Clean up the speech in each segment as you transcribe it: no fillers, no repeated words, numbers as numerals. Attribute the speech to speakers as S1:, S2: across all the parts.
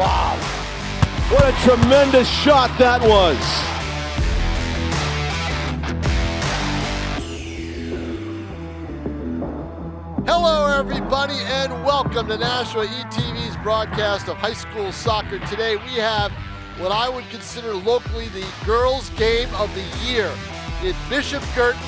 S1: Wow. What a tremendous shot that was.
S2: Hello, everybody, and welcome to Nashua ETV's broadcast of high school soccer. Today we have what I would consider locally the girls' game of the year. In Bishop Girton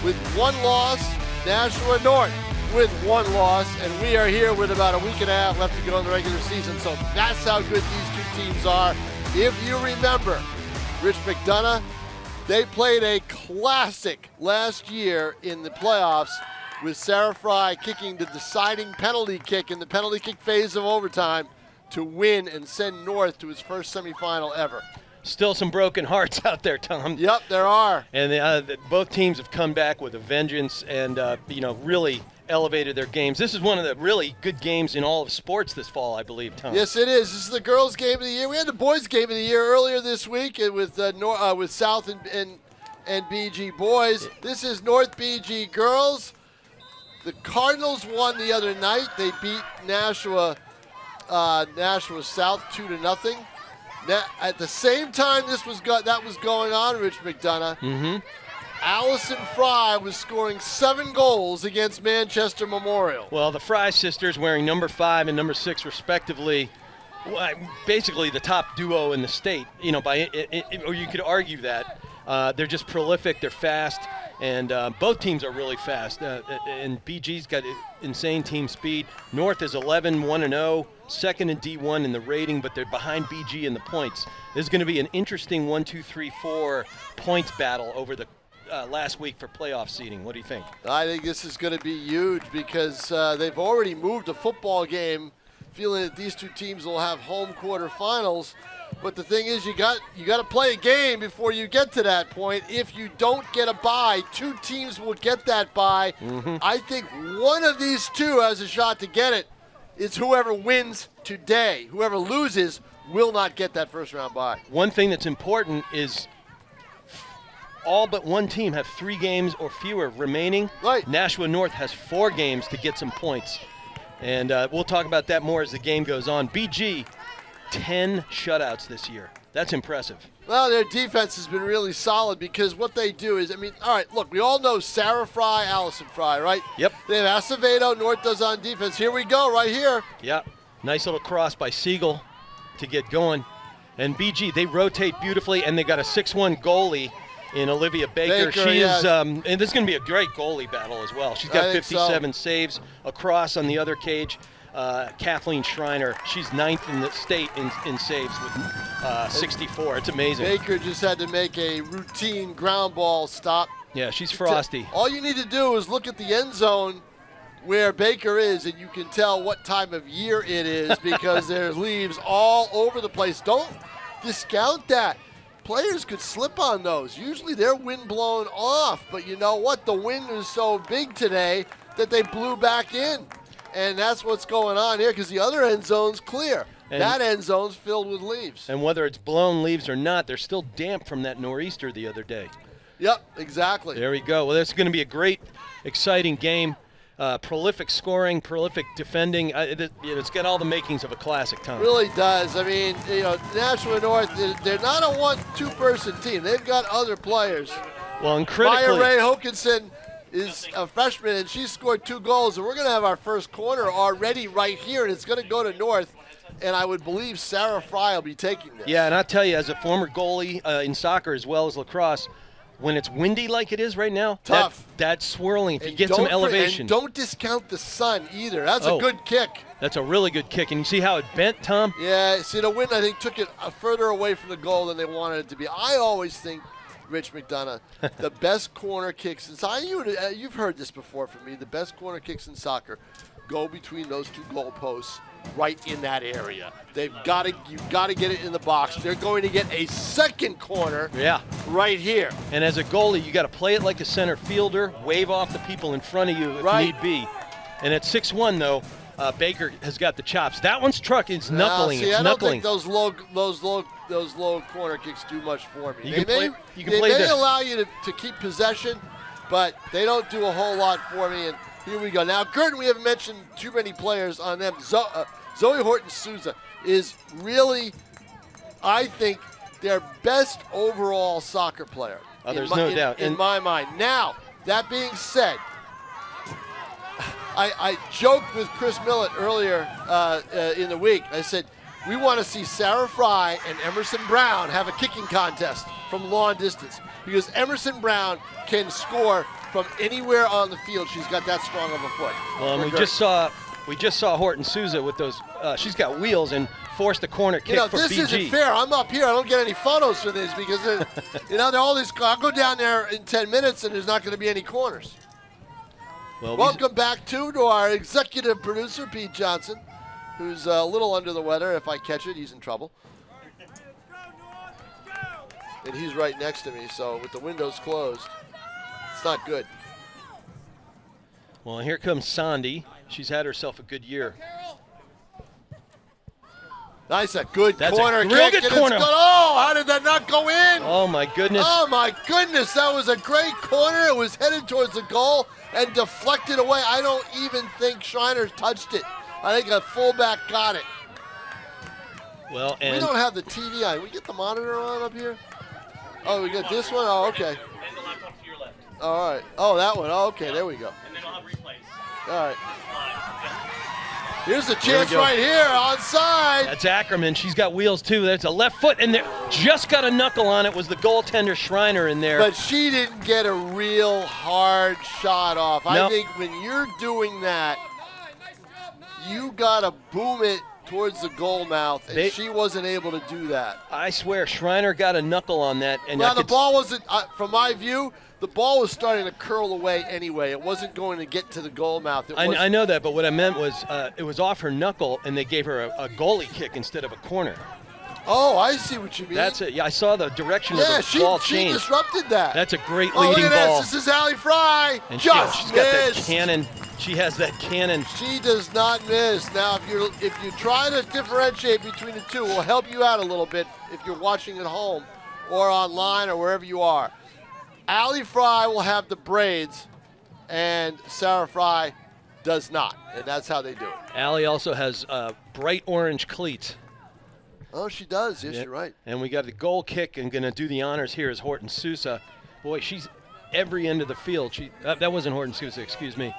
S2: with one loss, Nashua North with one loss, and we are here with about a week and a half left to go in the regular season, so that's how good these two teams are. If you remember, Rich McDonough, they played a classic last year in the playoffs with Sarah Fry kicking the deciding penalty kick in the penalty kick phase of overtime to win and send North to its first semifinal ever.
S3: Still some broken hearts out there, Tom.
S2: Yep, there are.
S3: And both teams have come back with a vengeance and, really elevated their games. This is one of the really good games in all of sports this fall, I believe, Tom.
S2: Yes, it is. This is the girls' game of the year. We had the boys' game of the year earlier this week with South and BG boys. This is North BG girls. The Cardinals won the other night. They beat Nashua South 2-0. At the same time that was going on, Rich McDonough, Allison Fry was scoring 7 goals against Manchester Memorial.
S3: Well, the Fry sisters, wearing number 5 and number 6 respectively, basically the top duo in the state. Or you could argue that. They're just prolific, they're fast, and both teams are really fast. And BG's got insane team speed. North is 11-1-0, second in D1 in the rating, but they're behind BG in the points. This is going to be an interesting 1-2-3-4 points battle over the last week for playoff seeding. What do you think?
S2: I think this is going to be huge because they've already moved a football game, feeling that these two teams will have home quarterfinals. But the thing is, you got to play a game before you get to that point. If you don't get a bye, 2 teams will get that bye. I think one of these 2 has a shot to get it. It's whoever wins today. Whoever loses will not get that first round bye.
S3: One thing that's important is all but one team have 3 games or fewer remaining.
S2: Right.
S3: Nashua North has 4 games to get some points. And we'll talk about that more as the game goes on. BG, 10 shutouts this year. That's impressive.
S2: Well, their defense has been really solid because what they do is, all right, look, we all know Sarah Fry, Allison Fry, right?
S3: Yep.
S2: They have Acevedo, North does on defense. Here we go, right here.
S3: Yeah, nice little cross by Siegel to get going. And BG, they rotate beautifully, and they got a 6'1" goalie in Olivia Baker. She is, and this is going to be a great goalie battle as well. She's got 57 saves across on the other cage. Kathleen Schreiner, she's 9th in the state in saves with 64. It's amazing.
S2: Baker just had to make a routine ground ball stop.
S3: Yeah, she's frosty.
S2: All you need to do is look at the end zone where Baker is, and you can tell what time of year it is because there's leaves all over the place. Don't discount that. Players could slip on those. Usually they're wind blown off, but you know what? The wind is so big today that they blew back in. And that's what's going on here because the other end zone's clear. And that end zone's filled with leaves.
S3: And whether it's blown leaves or not, they're still damp from that nor'easter the other day.
S2: Yep, exactly.
S3: There we go. Well, that's going to be a great, exciting game. Prolific scoring, prolific defending. It's got all the makings of a classic, Tom.
S2: It really does. Nashua North, they're not a 1-2-person team. They've got other players.
S3: Well, and critically,
S2: Maya Ray Hokinson is a freshman, and she scored 2 goals, and we're going to have our first corner already right here, and it's going to go to North, and I would believe Sarah Fry will be taking this.
S3: Yeah, and I'll tell you, as a former goalie in soccer as well as lacrosse, when it's windy like it is right now,
S2: tough.
S3: That swirling, if you get some elevation.
S2: And don't discount the sun either. That's a good kick.
S3: That's a really good kick, and you see how it bent, Tom?
S2: Yeah, see, the wind, I think, took it further away from the goal than they wanted it to be. I always think, Rich McDonough, the best corner kicks in soccer, you've heard this before from me, the best corner kicks in soccer go between those 2 goalposts right in that area. You've got to get it in the box. They're going to get a second corner right here.
S3: And as a goalie, you got to play it like a center fielder, wave off the people in front of you if need be. And at 6'1", though, Baker has got the chops. That one's truck. It's knuckling.
S2: See,
S3: it's
S2: I
S3: knuckling.
S2: don't think those low corner kicks do much for me.
S3: They
S2: may allow you to keep possession, but they don't do a whole lot for me. And here we go. Now, Girton, we haven't mentioned too many players on them. Zoe Horton-Souza is really, I think, their best overall soccer player.
S3: There's no doubt.
S2: In my mind. Now, that being said, I joked with Chris Millett earlier in the week. I said, we want to see Sarah Fry and Emerson Brown have a kicking contest from long distance because Emerson Brown can score from anywhere on the field. She's got that strong of a foot.
S3: Well, and we just saw Horton-Souza with those. She's got wheels and forced a corner kick for
S2: this
S3: BG.
S2: Isn't fair. I'm up here. I don't get any photos for this because they're all these. I'll go down there in 10 minutes and there's not going to be any corners.
S3: Well,
S2: welcome back to our executive producer Pete Johnson, who's a little under the weather. If I catch it, he's in trouble. And he's right next to me, so with the windows closed, it's not good.
S3: Well, here comes Sandy. She's had herself a good year.
S2: Nice, a good
S3: That's
S2: corner
S3: a
S2: kick.
S3: real good corner.
S2: Oh, how did that not go in?
S3: Oh, my goodness.
S2: Oh, my goodness. That was a great corner. It was headed towards the goal and deflected away. I don't even think Schreiner touched it. I think a fullback got it.
S3: Well, and
S2: we don't have the TV on. We get the monitor on up here? Oh, we got this one? Oh, okay.
S4: And the left one to your left.
S2: All right. Oh, that one. Oh, okay, there we go.
S4: And then I'll have replays.
S2: All right.
S4: Live.
S2: Here's a chance right here, onside.
S3: that's Ackerman. She's got wheels, too. That's a left foot, and there just got a knuckle on it. Was the goaltender Schreiner in there.
S2: But she didn't get a real hard shot off. I
S3: No.
S2: think when you're doing that, you got to boom it towards the goal mouth, and she wasn't able to do that.
S3: I swear, Schreiner got a knuckle on that. And
S2: now, the ball wasn't, from my view, the ball was starting to curl away anyway. It wasn't going to get to the goal mouth.
S3: I know that, but what I meant was it was off her knuckle, and they gave her a goalie kick instead of a corner.
S2: Oh, I see what you mean.
S3: That's it. Yeah, I saw the direction of the ball change.
S2: She disrupted that.
S3: That's a great
S2: look
S3: leading
S2: at
S3: ball.
S2: This is Allie Fry.
S3: And
S2: she's
S3: she's got that cannon. She has that cannon.
S2: She does not miss. Now, if you try to differentiate between the two, we'll help you out a little bit if you're watching at home or online or wherever you are. Allie Fry will have the braids, and Sarah Fry does not, and that's how they do it.
S3: Allie also has bright orange cleats.
S2: Oh, she does. Yes, you're right.
S3: And we got the goal kick, and going to do the honors here is Horton-Souza. Boy, she's every end of the field. That wasn't Horton-Souza, excuse me.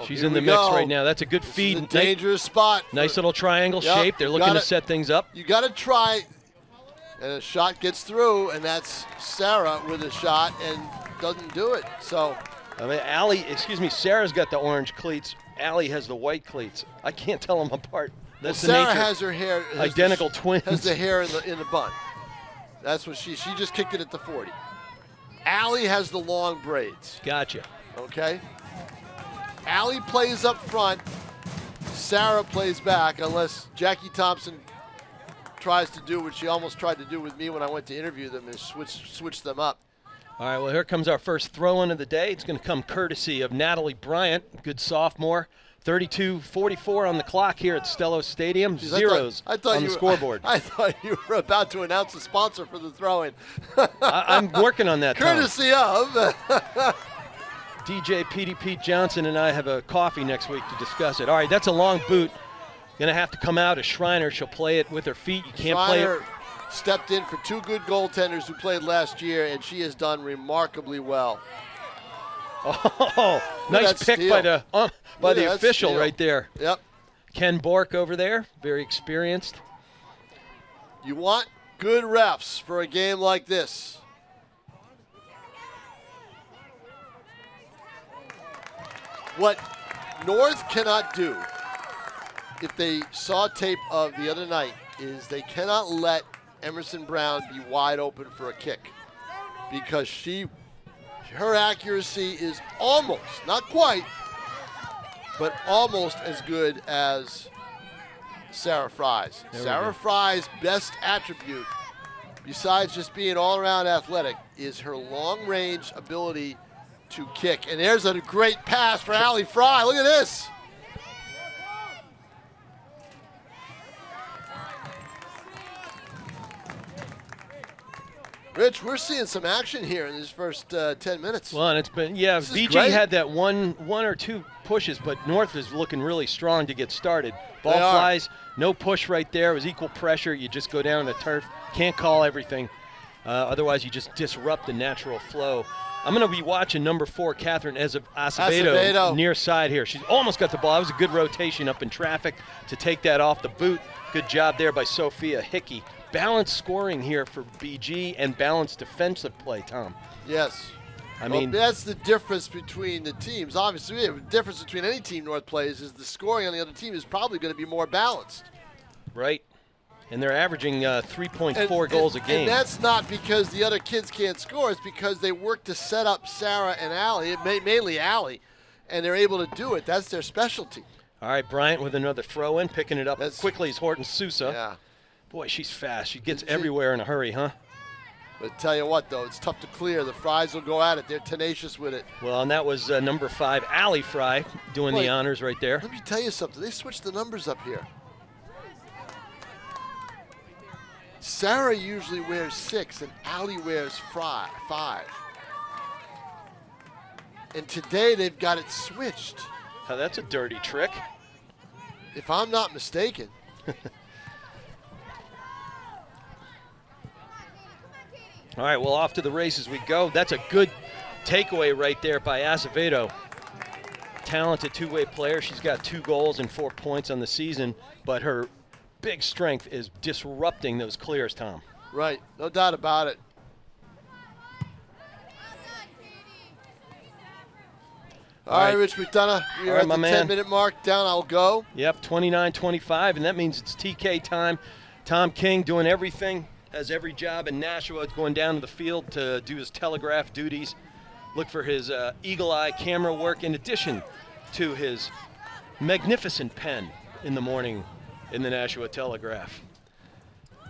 S3: She's in the mix right now. That's a good feed.
S2: This is a dangerous spot.
S3: Nice little triangle shape. They're looking to set things up.
S2: You got to try, and a shot gets through, and that's Sarah with a shot and doesn't do it. So,
S3: I mean, Sarah's got the orange cleats. Allie has the white cleats. I can't tell them apart. That's the
S2: Sarah
S3: nature.
S2: has her hair
S3: Identical twins.
S2: Has the hair in the bun. That's what she just kicked it at the 40. Allie has the long braids.
S3: Gotcha.
S2: Okay. Allie plays up front. Sarah plays back, unless Jackie Thompson tries to do what she almost tried to do with me when I went to interview them, is switch them up.
S3: All right, well, here comes our first throw-in of the day. It's going to come courtesy of Natalie Bryant, good sophomore. 32-44 on the clock here at Stello Stadium.
S2: Jeez,
S3: zeros
S2: I thought
S3: on the scoreboard.
S2: I thought you were about to announce a sponsor for the throw-in.
S3: I'm working on that,
S2: courtesy of
S3: DJ Pete Johnson and I have a coffee next week to discuss it. All right, that's a long boot. Going to have to come out as Schreiner. She'll play it with her feet. You can't play it.
S2: Stepped in for two good goaltenders who played last year, and she has done remarkably well.
S3: Oh, nice pick
S2: steal.
S3: by the official
S2: steal.
S3: right there.
S2: Yep.
S3: Ken Bork over there, very experienced.
S2: You want good refs for a game like this. What North cannot do, if they saw tape of the other night, is they cannot let Emerson Brown be wide open for a kick, because her accuracy is almost, not quite, but almost as good as Sarah Fry's. Sarah Fry's best attribute, besides just being all-around athletic, is her long-range ability to kick. And there's a great pass for Allie Fry. Look at this. Rich, we're seeing some action here in these first 10 minutes.
S3: Well, and it's been, yeah,
S2: This is
S3: BG
S2: great.
S3: had that one or two pushes, but North is looking really strong to get started. Ball
S2: They are.
S3: flies, no push right there. It was equal pressure. You just go down the turf. Can't call everything. Otherwise, you just disrupt the natural flow. I'm going to be watching number 4, Catherine Acevedo, near side here. She's almost got the ball. It was a good rotation up in traffic to take that off the boot. Good job there by Sophia Hickey. Balanced scoring here for BG and balanced defensive play, Tom.
S2: Yes.
S3: I mean,
S2: that's the difference between the teams. Obviously, the difference between any team North plays is the scoring on the other team is probably going to be more balanced.
S3: right. And they're averaging 3.4 goals a game.
S2: And that's not because the other kids can't score. It's because they work to set up Sarah and Allie, mainly Allie, and they're able to do it. That's their specialty.
S3: All right, Bryant with another throw in, picking it up quickly is Horton Sousa.
S2: Yeah.
S3: Boy, she's fast. She gets everywhere in a hurry, huh?
S2: But tell you what, though, it's tough to clear. The Fries will go at it. They're tenacious with it.
S3: Well, and that was number 5, Allie Fry, doing the honors right there.
S2: Let me tell you something. They switched the numbers up here. Sarah usually wears 6, and Allie wears 5. And today they've got it switched.
S3: Oh, that's a dirty trick.
S2: If I'm not mistaken.
S3: All right, well, off to the races we go. That's a good takeaway right there by Acevedo. Talented two-way player. She's got 2 goals and 4 points on the season, but her big strength is disrupting those clears, Tom.
S2: Right, no doubt about it. All right, Rich McDonough, we are at the 10-minute mark. Down, I'll go.
S3: Yep, 29-25, and that means it's TK time. Tom King doing everything, has every job in Nashua, going down to the field to do his telegraph duties. Look for his eagle eye camera work in addition to his magnificent pen in the morning in the Nashua Telegraph.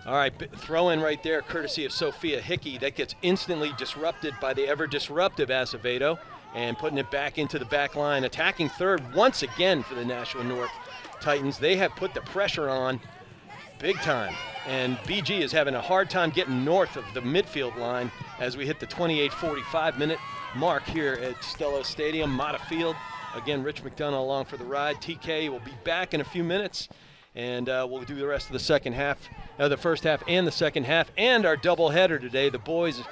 S3: All right, throw in right there, courtesy of Sophia Hickey. That gets instantly disrupted by the ever-disruptive Acevedo, and putting it back into the back line. Attacking third once again for the Nashua North Titans. They have put the pressure on big time, and BG is having a hard time getting north of the midfield line as we hit the 28-45 minute mark here at Stello Stadium, Mata Field. Again, Rich McDonough along for the ride. TK will be back in a few minutes, and we'll do the rest of the second half, the first half and the second half, and our doubleheader today. The boys,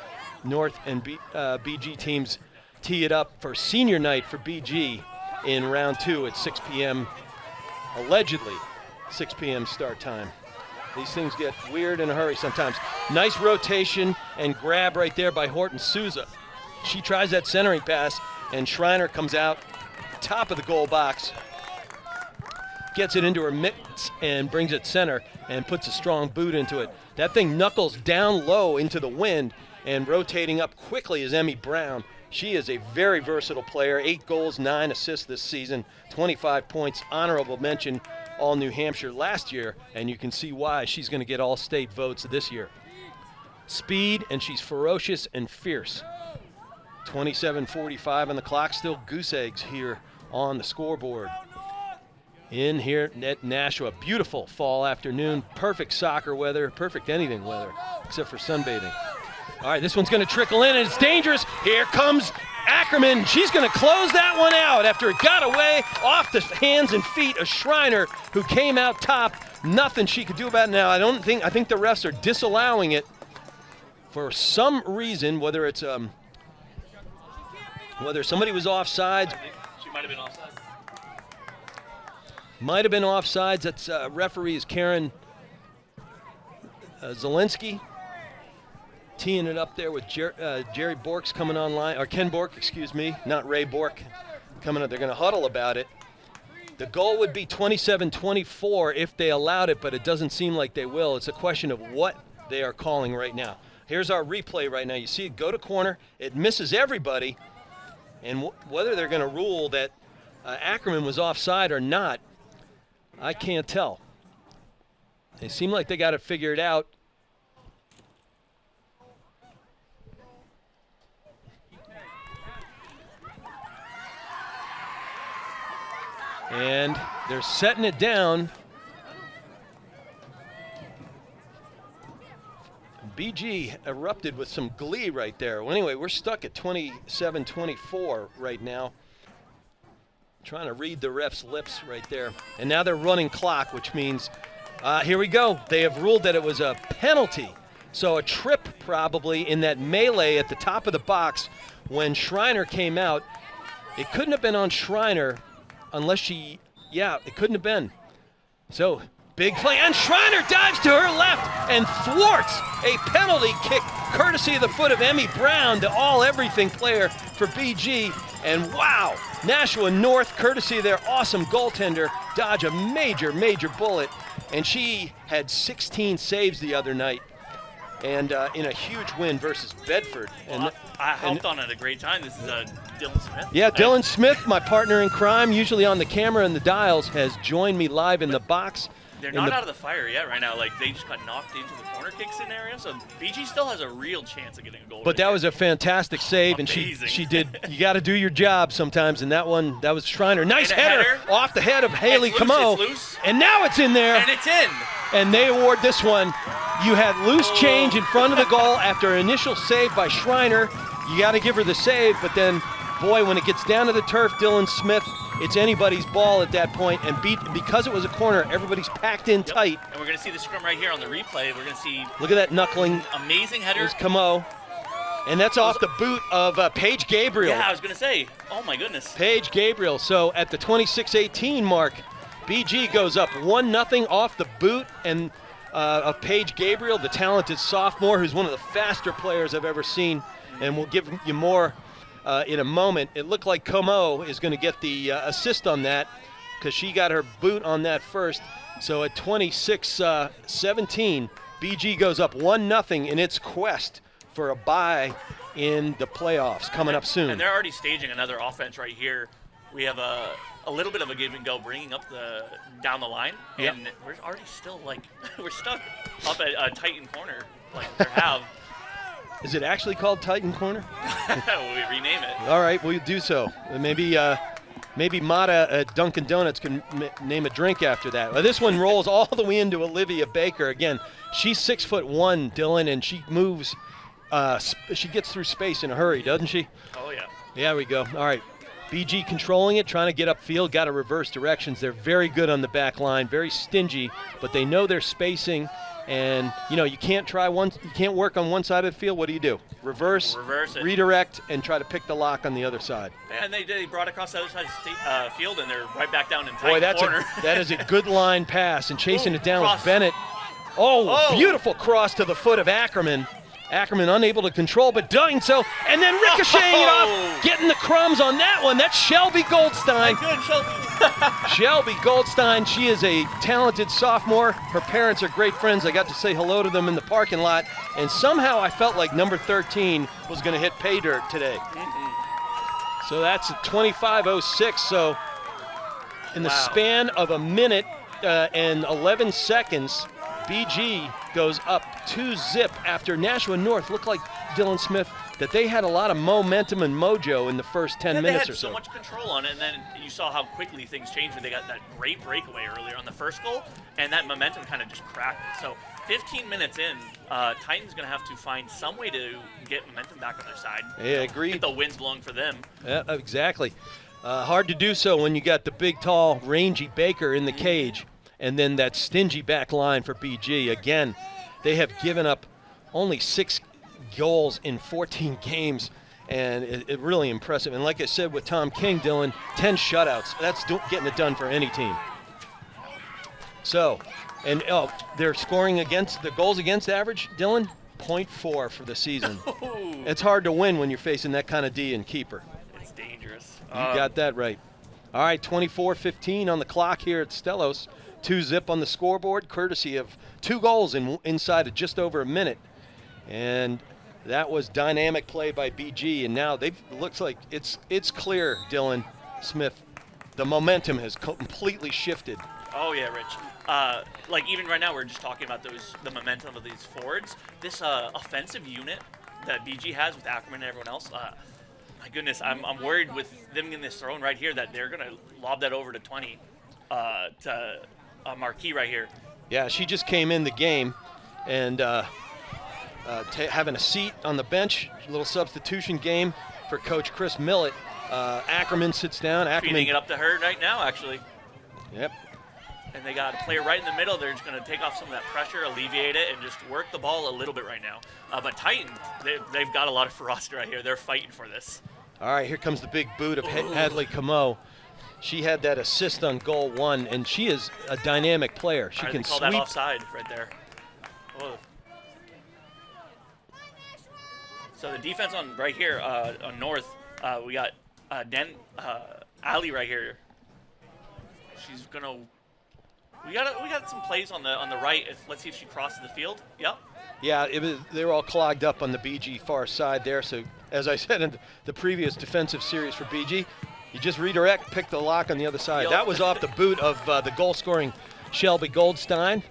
S3: North and BG teams tee it up for senior night for BG in round 2 at 6 p.m. Allegedly, 6 p.m. start time. These things get weird in a hurry sometimes. Nice rotation and grab right there by Horton Sousa. She tries that centering pass, and Schreiner comes out top of the goal box, gets it into her mitts and brings it center and puts a strong boot into it. That thing knuckles down low into the wind, and rotating up quickly is Emmy Brown. She is a very versatile player, 8 goals, 9 assists this season, 25 points, honorable mention, all New Hampshire last year, and you can see why she's going to get all state votes this year. Speed, and she's ferocious and fierce. 27:45 on the clock, still goose eggs here on the scoreboard. In here at Nashua, beautiful fall afternoon, perfect soccer weather, perfect anything weather, except for sunbathing. All right, this one's going to trickle in, and it's dangerous. Here comes Ackerman. She's going to close that one out after it got away off the hands and feet of Schreiner, who came out top. Nothing she could do about it now. I think the refs are disallowing it for some reason, whether it's whether somebody was offsides.
S4: She might have been offside.
S3: Might have been offsides. That's referee is Karen Zielinski. Teeing it up there with Jerry Bork's coming online, or Ken Bork, excuse me, not Ray Bork coming up. They're going to huddle about it. The goal would be 27-24 if they allowed it, but it doesn't seem like they will. It's a question of what they are calling right now. Here's our replay right now. You see it go to corner. It misses everybody. And whether they're going to rule that Ackerman was offside or not, I can't tell. They seem like they got it figured out. And they're setting it down. BG erupted with some glee right there. Well, anyway, we're stuck at 27-24 right now. Trying to read the ref's lips right there. And now they're running clock, which means, here we go. They have ruled that it was a penalty. So a trip probably in that melee at the top of the box when Schreiner came out. It couldn't have been on Schreiner unless it couldn't have been. So big play, and Schreiner dives to her left and thwarts a penalty kick courtesy of the foot of Emmy Brown, the all-everything player for BG. And wow, Nashua North, courtesy of their awesome goaltender, dodge a major, major bullet. And she had 16 saves the other night. And in a huge win versus Bedford.
S4: Well, I hopped on at a great time. This is Dylan Smith.
S3: Yeah, Dylan Smith, my partner in crime, usually on the camera and the dials, has joined me live in the box.
S4: They're not out of the fire yet right now. Like, they just got knocked into the corner kick scenario, so BG still has a real chance of getting a goal.
S3: But that was a fantastic save, and she did. You got to do your job sometimes, and that was Schreiner. Nice header off the head of Haley Camo. And now it's in there.
S4: And it's in.
S3: And they award this one. You had loose change in front of the goal after an initial save by Schreiner. You got to give her the save, but then, boy, when it gets down to the turf, Dylan Smith, it's anybody's ball at that point, and because it was a corner, everybody's packed in tight.
S4: And we're going to see the scrum right here on the replay. We're going to see.
S3: Look at that knuckling.
S4: Amazing header.
S3: There's Camo. And that's off the boot of Paige Gabriel.
S4: Yeah, I was going to say. Oh, my goodness.
S3: Paige Gabriel. So at the 26-18 mark, BG goes up 1-0 off the boot and of Paige Gabriel, the talented sophomore who's one of the faster players I've ever seen. And we'll give you more in a moment. It looked like Como is going to get the assist on that because she got her boot on that first. So at 26-17, BG goes up 1-0 in its quest for a bye in the playoffs coming up soon.
S4: And they're already staging another offense right here. We have a little bit of a give and go bringing up down the line.
S3: Yep.
S4: And we're already still we're stuck up at a Titan corner like they have.
S3: Is it actually called Titan Corner?
S4: We rename it.
S3: All right, we'll do so. Maybe Mata at Dunkin' Donuts can name a drink after that. Well, this one rolls all the way into Olivia Baker. Again, she's 6'1", Dylan, and she moves. She gets through space in a hurry, doesn't she?
S4: Oh, yeah.
S3: Yeah, we go. All right. BG controlling it, trying to get upfield, got to reverse directions. They're very good on the back line, very stingy, but they know their spacing. And, you can't work on one side of the field. What do? Reverse it, redirect, and try to pick the lock on the other side.
S4: And they brought across the other side of the field, and they're right back down in tight corner.
S3: That is a good line pass, and chasing it down with Bennett. Oh, beautiful cross to the foot of Ackerman. Ackerman unable to control, but doing so, and then ricocheting it off, getting the crumbs on that one. That's Shelby Goldstein.
S4: Good, Shelby.
S3: Shelby Goldstein, she is a talented sophomore. Her parents are great friends. I got to say hello to them in the parking lot, and somehow I felt like number 13 was going to hit pay dirt today. Mm-hmm. So that's a 25:06. So in the span of a minute and 11 seconds, BG goes up 2-0 after Nashua North looked like Dylan Smith that they had a lot of momentum and mojo in the first 10 minutes or so.
S4: They had so much control on it, and then you saw how quickly things changed when they got that great breakaway earlier on the first goal, and that momentum kind of just cracked. So 15 minutes in, Titan's going to have to find some way to get momentum back on their side.
S3: Yeah, agreed.
S4: Get the wind's blowing for them.
S3: Yeah, exactly. Hard to do so when you got the big, tall, rangy Baker in the cage. And then that stingy back line for BG. Again, they have given up only 6 goals in 14 games, and it really impressive. And like I said with Tom King, Dylan, 10 shutouts. That's getting it done for any team. So, and they're scoring against the goals against average, Dylan, 0.4 for the season. It's hard to win when you're facing that kind of D and keeper.
S4: It's dangerous.
S3: You got that right. All right, 24:15 on the clock here at Stellos. 2-0 on the scoreboard, courtesy of 2 goals inside of just over a minute. And that was dynamic play by BG. And now looks like it's clear, Dylan Smith. The momentum has completely shifted.
S4: Oh, yeah, Rich. Even right now, we're just talking about the momentum of these forwards. This offensive unit that BG has with Ackerman and everyone else, my goodness, I'm worried with them in this throne right here that they're going to lob that over to 20 to Marquis right here.
S3: Yeah, she just came in the game, and having a seat on the bench. A little substitution game for Coach Chris Millett. Ackerman sits down.
S4: Feeding it up to her right now, actually.
S3: Yep.
S4: And they got a player right in the middle. They're just going to take off some of that pressure, alleviate it, and just work the ball a little bit right now. But Titan, they've got a lot of ferocity right here. They're fighting for this.
S3: All right, here comes the big boot of Hadley Camo. She had that assist on goal 1, and she is a dynamic player. She can
S4: call
S3: sweep.
S4: that offside right there. Oh. So the defense on right here on North, we got Ali right here. She's gonna. We got some plays on the right. Let's see if she crosses the field. Yep.
S3: Yeah, they were all clogged up on the BG far side there. So as I said in the previous defensive series for BG, you just redirect, pick the lock on the other side.
S4: Yep.
S3: That was off the boot of the goal-scoring Shelby Goldstein.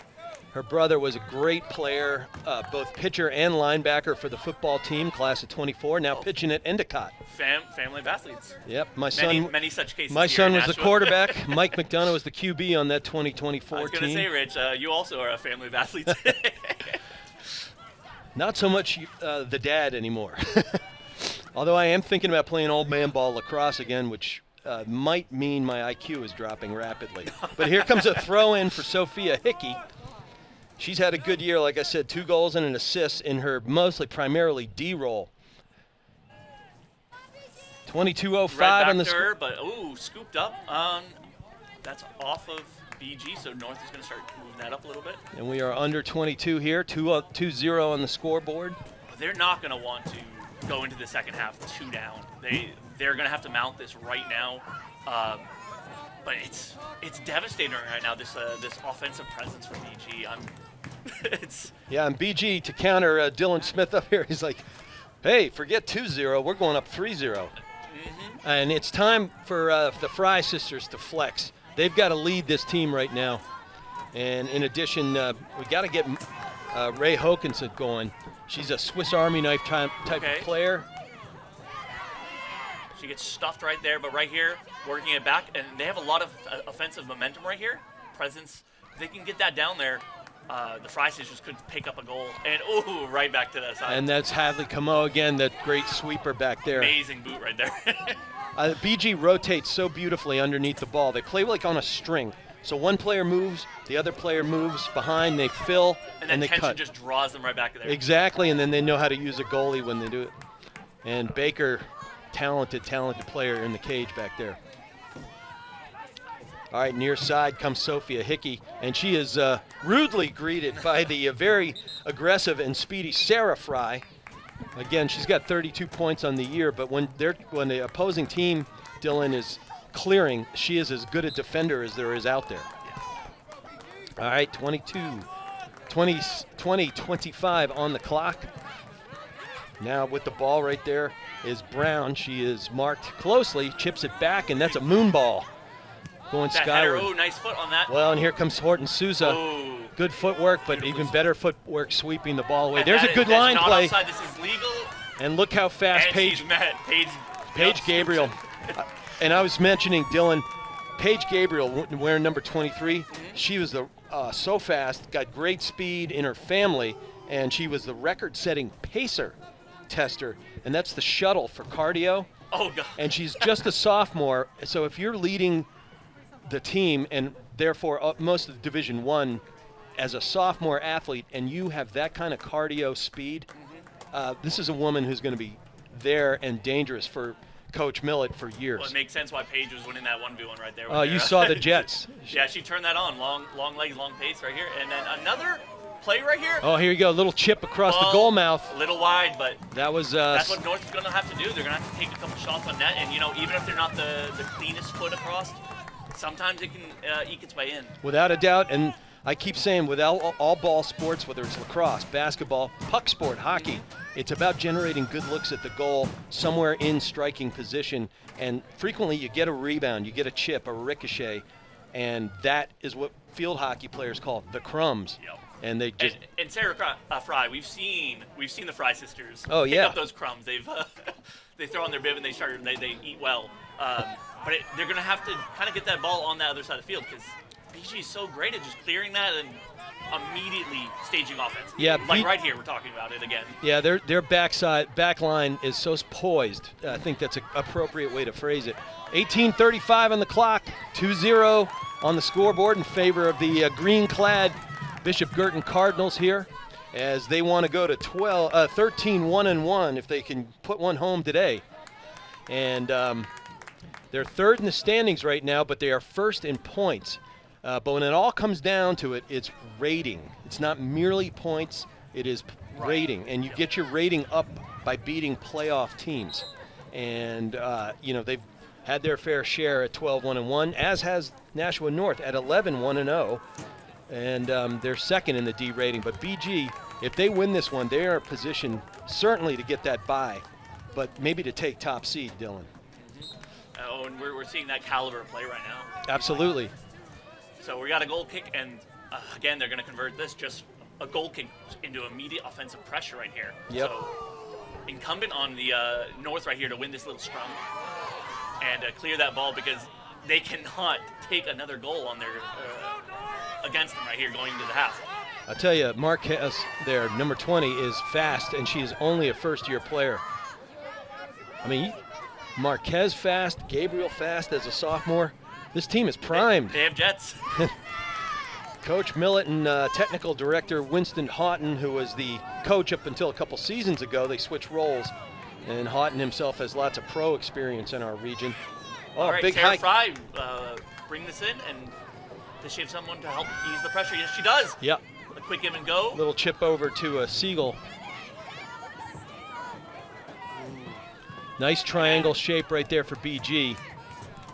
S3: Her brother was a great player, both pitcher and linebacker for the football team, class of 24, now pitching at Endicott.
S4: Family of athletes.
S3: Yep, my son.
S4: Many such cases.
S3: My
S4: here
S3: son
S4: in
S3: was the
S4: Nashua.
S3: quarterback. Mike McDonough was the QB on that 2024
S4: I was
S3: team.
S4: going to say, Rich, you also are a family of athletes.
S3: Not so much the dad anymore. Although I am thinking about playing old man ball lacrosse again, which might mean my IQ is dropping rapidly. But here comes a throw in for Sophia Hickey. She's had a good year, like I said, 2 goals and an assist in her primarily D role. 22:05
S4: right
S3: on the
S4: back to her, but scooped up. That's off of BG, so North is going to start moving that up a little bit.
S3: And we are under 22 here, 2-0 on the scoreboard.
S4: They're not going to want to go into the second half 2 down. They're going to have to mount this right now. But it's devastating right now, this offensive presence for BG.
S3: Yeah, and BG, to counter Dylan Smith up here, he's like, hey, forget 2-0, we're going up 3-0. And it's time for the Fry sisters to flex. They've got to lead this team right now. And in addition, we got to get Ray Hokinson going. She's a Swiss Army knife type of player.
S4: She gets stuffed right there, but right here, working it back, and they have a lot of offensive momentum right here. Presence. If they can get that down there, the Fry sisters could pick up a goal. And, right back to that side.
S3: And that's Hadley Camo again, that great sweeper back there.
S4: Amazing boot right there.
S3: BG rotates so beautifully underneath the ball. They play like on a string. So one player moves, the other player moves behind, they fill,
S4: and
S3: they
S4: tension
S3: cut.
S4: just draws them right back there.
S3: Exactly, and then they know how to use a goalie when they do it. And Baker, talented player in the cage back there. All right, near side comes Sophia Hickey, and she is rudely greeted by the very aggressive and speedy Sarah Fry. Again, she's got 32 points on the year, but when the opposing team, Dylan, is clearing, she is as good a defender as there is out there. All right, 20-25 on the clock. Now with the ball right there is Brown. She is marked closely, chips it back, and that's a moon ball going
S4: that
S3: skyward.
S4: Header, nice foot on that.
S3: Well, and here comes Horton Souza. Good footwork, but even better footwork sweeping the ball away. There's a good line play.
S4: Outside. This is legal.
S3: And look how fast
S4: And
S3: Paige
S4: Paige
S3: Gabriel. And I was mentioning, Dylan, Paige Gabriel wearing number 23. She was so fast, got great speed in her family, and she was the record-setting pacer tester, and that's the shuttle for cardio.
S4: Oh, God.
S3: And she's just a sophomore, so if you're leading the team and therefore most of Division I as a sophomore athlete and you have that kind of cardio speed, this is a woman who's going to be there and dangerous for Coach Millett for years.
S4: Well, it makes sense why Paige was winning that 1v1 right there.
S3: Oh, you saw the Jets.
S4: Yeah, she turned that on. Long legs, long pace right here. And then another play right here.
S3: Oh, here you go. Little chip across the goal mouth.
S4: A little wide, but
S3: that was
S4: that's what North is going to have to do. They're going to have to take a couple shots on net. And, even if they're not the cleanest foot across, sometimes it can eke its way in.
S3: Without a doubt. And I keep saying, with all ball sports, whether it's lacrosse, basketball, puck sport, hockey, it's about generating good looks at the goal somewhere in striking position. And frequently you get a rebound, you get a chip, a ricochet, and that is what field hockey players call the crumbs.
S4: Yep.
S3: And they just
S4: and Sarah Fry, we've seen the Fry sisters
S3: pick
S4: up those crumbs. They've they throw on their bib and they eat well. But they're going to have to kind of get that ball on that other side of the field because BG is so great at just clearing that and immediately staging offense.
S3: Yeah,
S4: like right here, we're talking about it again.
S3: Yeah, their back line is so poised. I think that's an appropriate way to phrase it. 18:35 on the clock, 2-0 on the scoreboard in favor of the green-clad Bishop Girton Cardinals here, as they want to go to 13-1-1 if they can put one home today. And they're third in the standings right now, but they are first in points. But when it all comes down to it, it's rating. It's not merely points, it is rating. And you get your rating up by beating playoff teams. And, they've had their fair share at 12-1-1, as has Nashua North at 11-1-0. And they're second in the D rating. But BG, if they win this one, they are in position certainly to get that bye, but maybe to take top seed, Dylan.
S4: Oh, and we're seeing that caliber of play right now.
S3: Absolutely.
S4: So we got a goal kick, and again, they're going to convert this just a goal kick into immediate offensive pressure right here.
S3: Yep.
S4: So incumbent on the North right here to win this little scrum and clear that ball, because they cannot take another goal on their against them right here going into the half.
S3: I'll tell you, Marquez there, number 20, is fast, and she is only a first-year player. I mean, Marquez fast, Gabriel fast as a sophomore. This team is primed.
S4: They have jets.
S3: Coach Millett and technical director Winston Houghton, who was the coach up until a couple seasons ago, they switched roles, and Houghton himself has lots of pro experience in our region. Oh,
S4: all right,
S3: big
S4: Sarah
S3: hike.
S4: Fry, bring this in, and does she have someone to help ease the pressure? Yes, she does.
S3: Yep.
S4: A quick give and go.
S3: Little chip over to Siegel. Nice triangle shape right there for BG.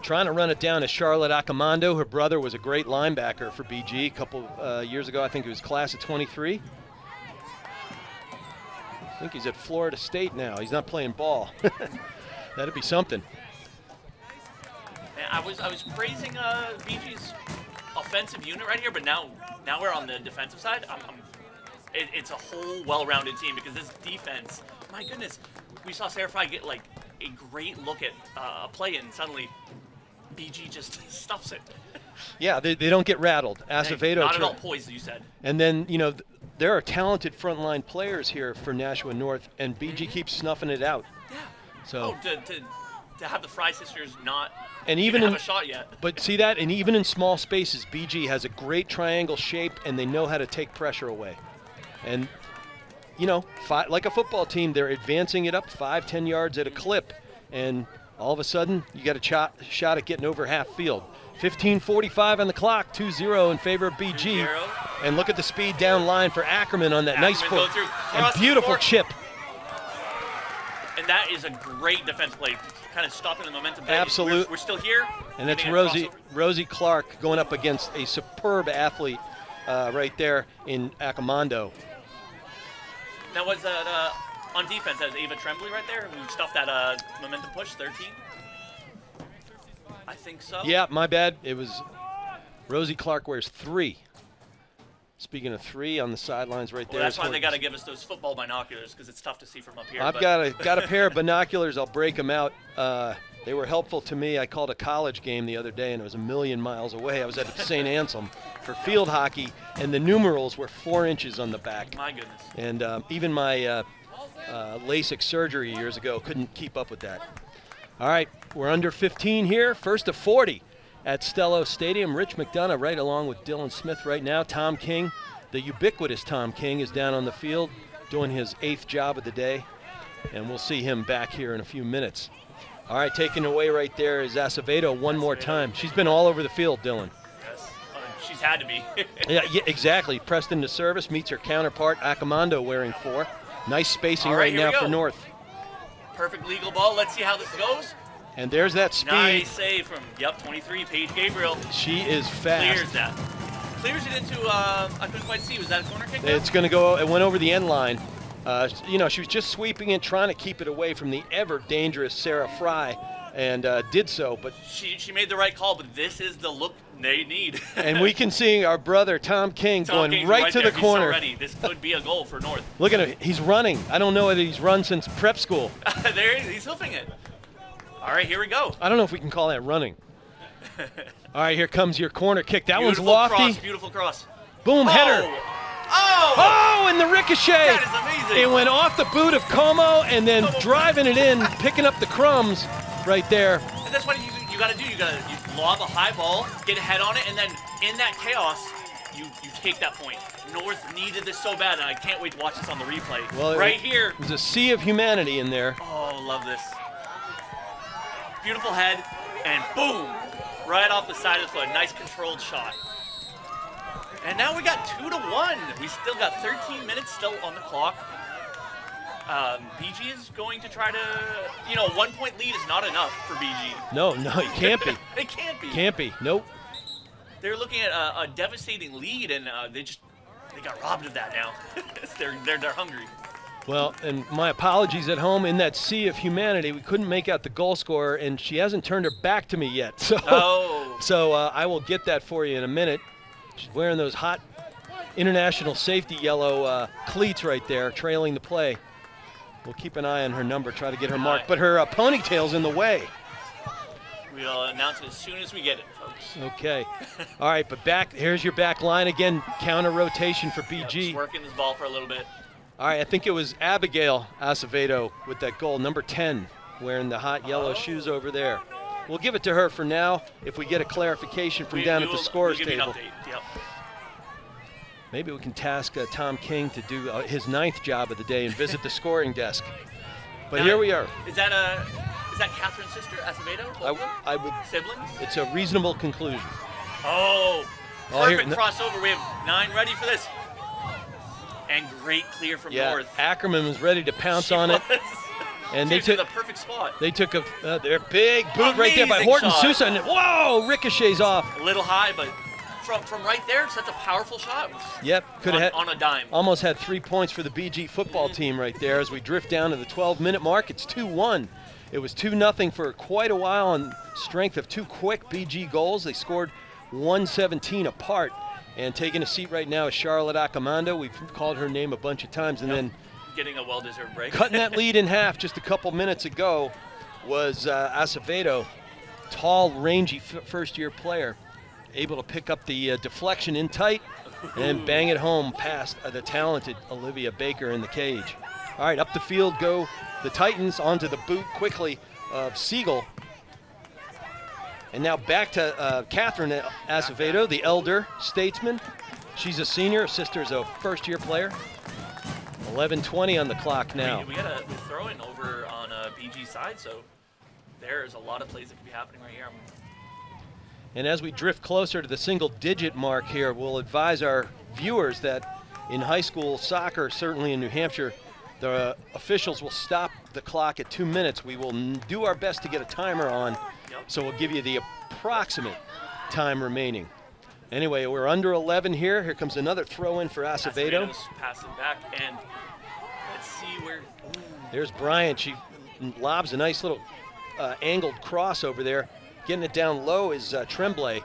S3: Trying to run it down to Charlotte Accomando. Her brother was a great linebacker for BG a couple years ago. I think it was class of 23. I think he's at Florida State now. He's not playing ball. That'd be something.
S4: I was praising BG's offensive unit right here, but now we're on the defensive side. It's a whole well-rounded team, because this defense, my goodness, we saw Sarah Fry get like a great look at a play, and suddenly BG just stuffs it.
S3: Yeah, they don't get rattled. Acevedo.
S4: Not at all poised, as you said.
S3: And then, there are talented frontline players here for Nashua North, and BG keeps snuffing it out.
S4: Yeah.
S3: So.
S4: To have the Fry sisters not
S3: even
S4: have a shot yet.
S3: But see that, and even in small spaces, BG has a great triangle shape, and they know how to take pressure away. And, like a football team, they're advancing it up 5-10 yards at a clip, and all of a sudden, you got a shot at getting over half field. 15:45 on the clock, 2-0 in favor of BG.
S4: 2-0.
S3: And look at the speed down line for Ackerman on that nice foot. And
S4: the
S3: beautiful
S4: court.
S3: chip.
S4: And that is a great defense play, kind of stopping the momentum.
S3: Absolutely.
S4: We're still here.
S3: And that's
S4: Getting
S3: Rosie Clark going up against a superb athlete right there in Accomando.
S4: Now, was that on defense? That was Ava Tremblay right there, who stuffed that momentum push, 13? I think so.
S3: Yeah, my bad. It was Rosie Clark wears 3. Speaking of 3 on the sidelines right there.
S4: Well, that's why they got to give us those football binoculars, because it's tough to see from up here.
S3: I've got a pair of binoculars. I'll break them out. They were helpful to me. I called a college game the other day, and it was a million miles away. I was at St. Anselm for field hockey, and the numerals were 4 inches on the back.
S4: My goodness.
S3: And even my LASIK surgery years ago couldn't keep up with that. All right, we're under 15 here. First to 40 at Stello Stadium. Rich McDonough right along with Dylan Smith right now. Tom King, the ubiquitous Tom King, is down on the field doing his 8th job of the day, and we'll see him back here in a few minutes. All right, taking away right there is Acevedo one more time. She's been all over the field, Dylan.
S4: Yes, she's had to be.
S3: yeah, exactly. Preston to service, meets her counterpart, Accomando, wearing 4. Nice spacing right now for North.
S4: Perfect legal ball. Let's see how this goes.
S3: And there's that speed.
S4: Nice save from, 23, Paige Gabriel.
S3: She is fast.
S4: Clears that. Clears it into, I couldn't quite see. Was that a corner kick?
S3: It's going to go, it went over the end line. She was just sweeping it, trying to keep it away from the ever dangerous Sarah Fry, and did so. But
S4: she made the right call, but this is the look they need.
S3: And we can see our brother Tom King going right to the corner.
S4: He's so ready. This could be a goal for North.
S3: Look at him. He's running. I don't know whether he's run since prep school.
S4: There he is. He's hoofing it. All right, here we go.
S3: I don't know if we can call that running. All right, here comes your corner kick. That
S4: Beautiful
S3: one's lofty.
S4: Beautiful cross.
S3: Boom, header.
S4: Oh!
S3: Oh, and the ricochet.
S4: That is amazing.
S3: It went off the boot of Como and then driving it in, picking up the crumbs right there.
S4: And that's what you got to do. You lob a high ball, get a head on it, and then in that chaos, you take that point. North needed this so bad, and I can't wait to watch this on the replay.
S3: Well,
S4: right here.
S3: There's a sea of humanity in there.
S4: Oh, love this. Beautiful head, and boom, right off the side of the foot. Nice controlled shot. And now we got 2-1. We still got 13 minutes still on the clock. BG is going to try to, a 1-point lead is not enough for BG.
S3: No, it can't be.
S4: It can't be.
S3: Can't be. Nope.
S4: They're looking at a devastating lead, and they got robbed of that now. they're hungry.
S3: Well, and my apologies at home. In that sea of humanity, we couldn't make out the goal scorer, and she hasn't turned her back to me yet. So I will get that for you in a minute. She's wearing those hot international safety yellow cleats right there, trailing the play. We'll keep an eye on her number, try to get her mark, but her ponytail's in the way.
S4: We'll announce it as soon as we get it, folks.
S3: Okay. All right, but here's your back line again, counter rotation for BG.
S4: Just working this ball for a little bit.
S3: All right, I think it was Abigail Acevedo with that goal, number 10, wearing the hot yellow shoes over there. We'll give it to her for now. If we get a clarification from down at the scorers table,
S4: Yep.
S3: maybe we can task Tom King to do his 9th job of the day and visit the scoring desk. But here we are.
S4: Is that Catherine's sister, Acevedo?
S3: I would.
S4: Siblings?
S3: It's a reasonable conclusion.
S4: Oh,
S3: here-
S4: perfect crossover. We have 9 ready for this. And great clear from North.
S3: Ackerman was ready to pounce on it. And
S4: they took the perfect spot.
S3: They took their big boot right there by Horton
S4: shot.
S3: Sousa, and whoa, ricochets off.
S4: A little high, but from right there, such a powerful shot.
S3: Yep, could have
S4: on a dime.
S3: Almost had 3 points for the BG football team right there. As we drift down to the 12-minute mark, it's 2-1. It was 2-0 for quite a while on strength of 2 quick BG goals. They scored 1:17 apart. And taking a seat right now is Charlotte Accomando. We've called her name a bunch of times, and then
S4: getting a well-deserved break.
S3: Cutting that lead in half just a couple minutes ago was Acevedo, tall, rangy first-year player, able to pick up the deflection in tight and bang it home past the talented Olivia Baker in the cage. All right, up the field go the Titans, onto the boot quickly of Siegel. And now back to Catherine Acevedo, the elder statesman. She's a senior. Her sister's a first-year player. 11:20 on the clock now.
S4: We got a throw-in over on BG side, so there's a lot of plays that could be happening right here.
S3: And as we drift closer to the single-digit mark here, we'll advise our viewers that in high school soccer, certainly in New Hampshire, the officials will stop the clock at 2 minutes. We will do our best to get a timer on, so we'll give you the approximate time remaining. Anyway, we're under 11 here. Here comes another throw-in for Acevedo.
S4: Acevedo's passing back, and let's see where. Ooh.
S3: There's Bryant. She lobs a nice little angled cross over there. Getting it down low is Tremblay.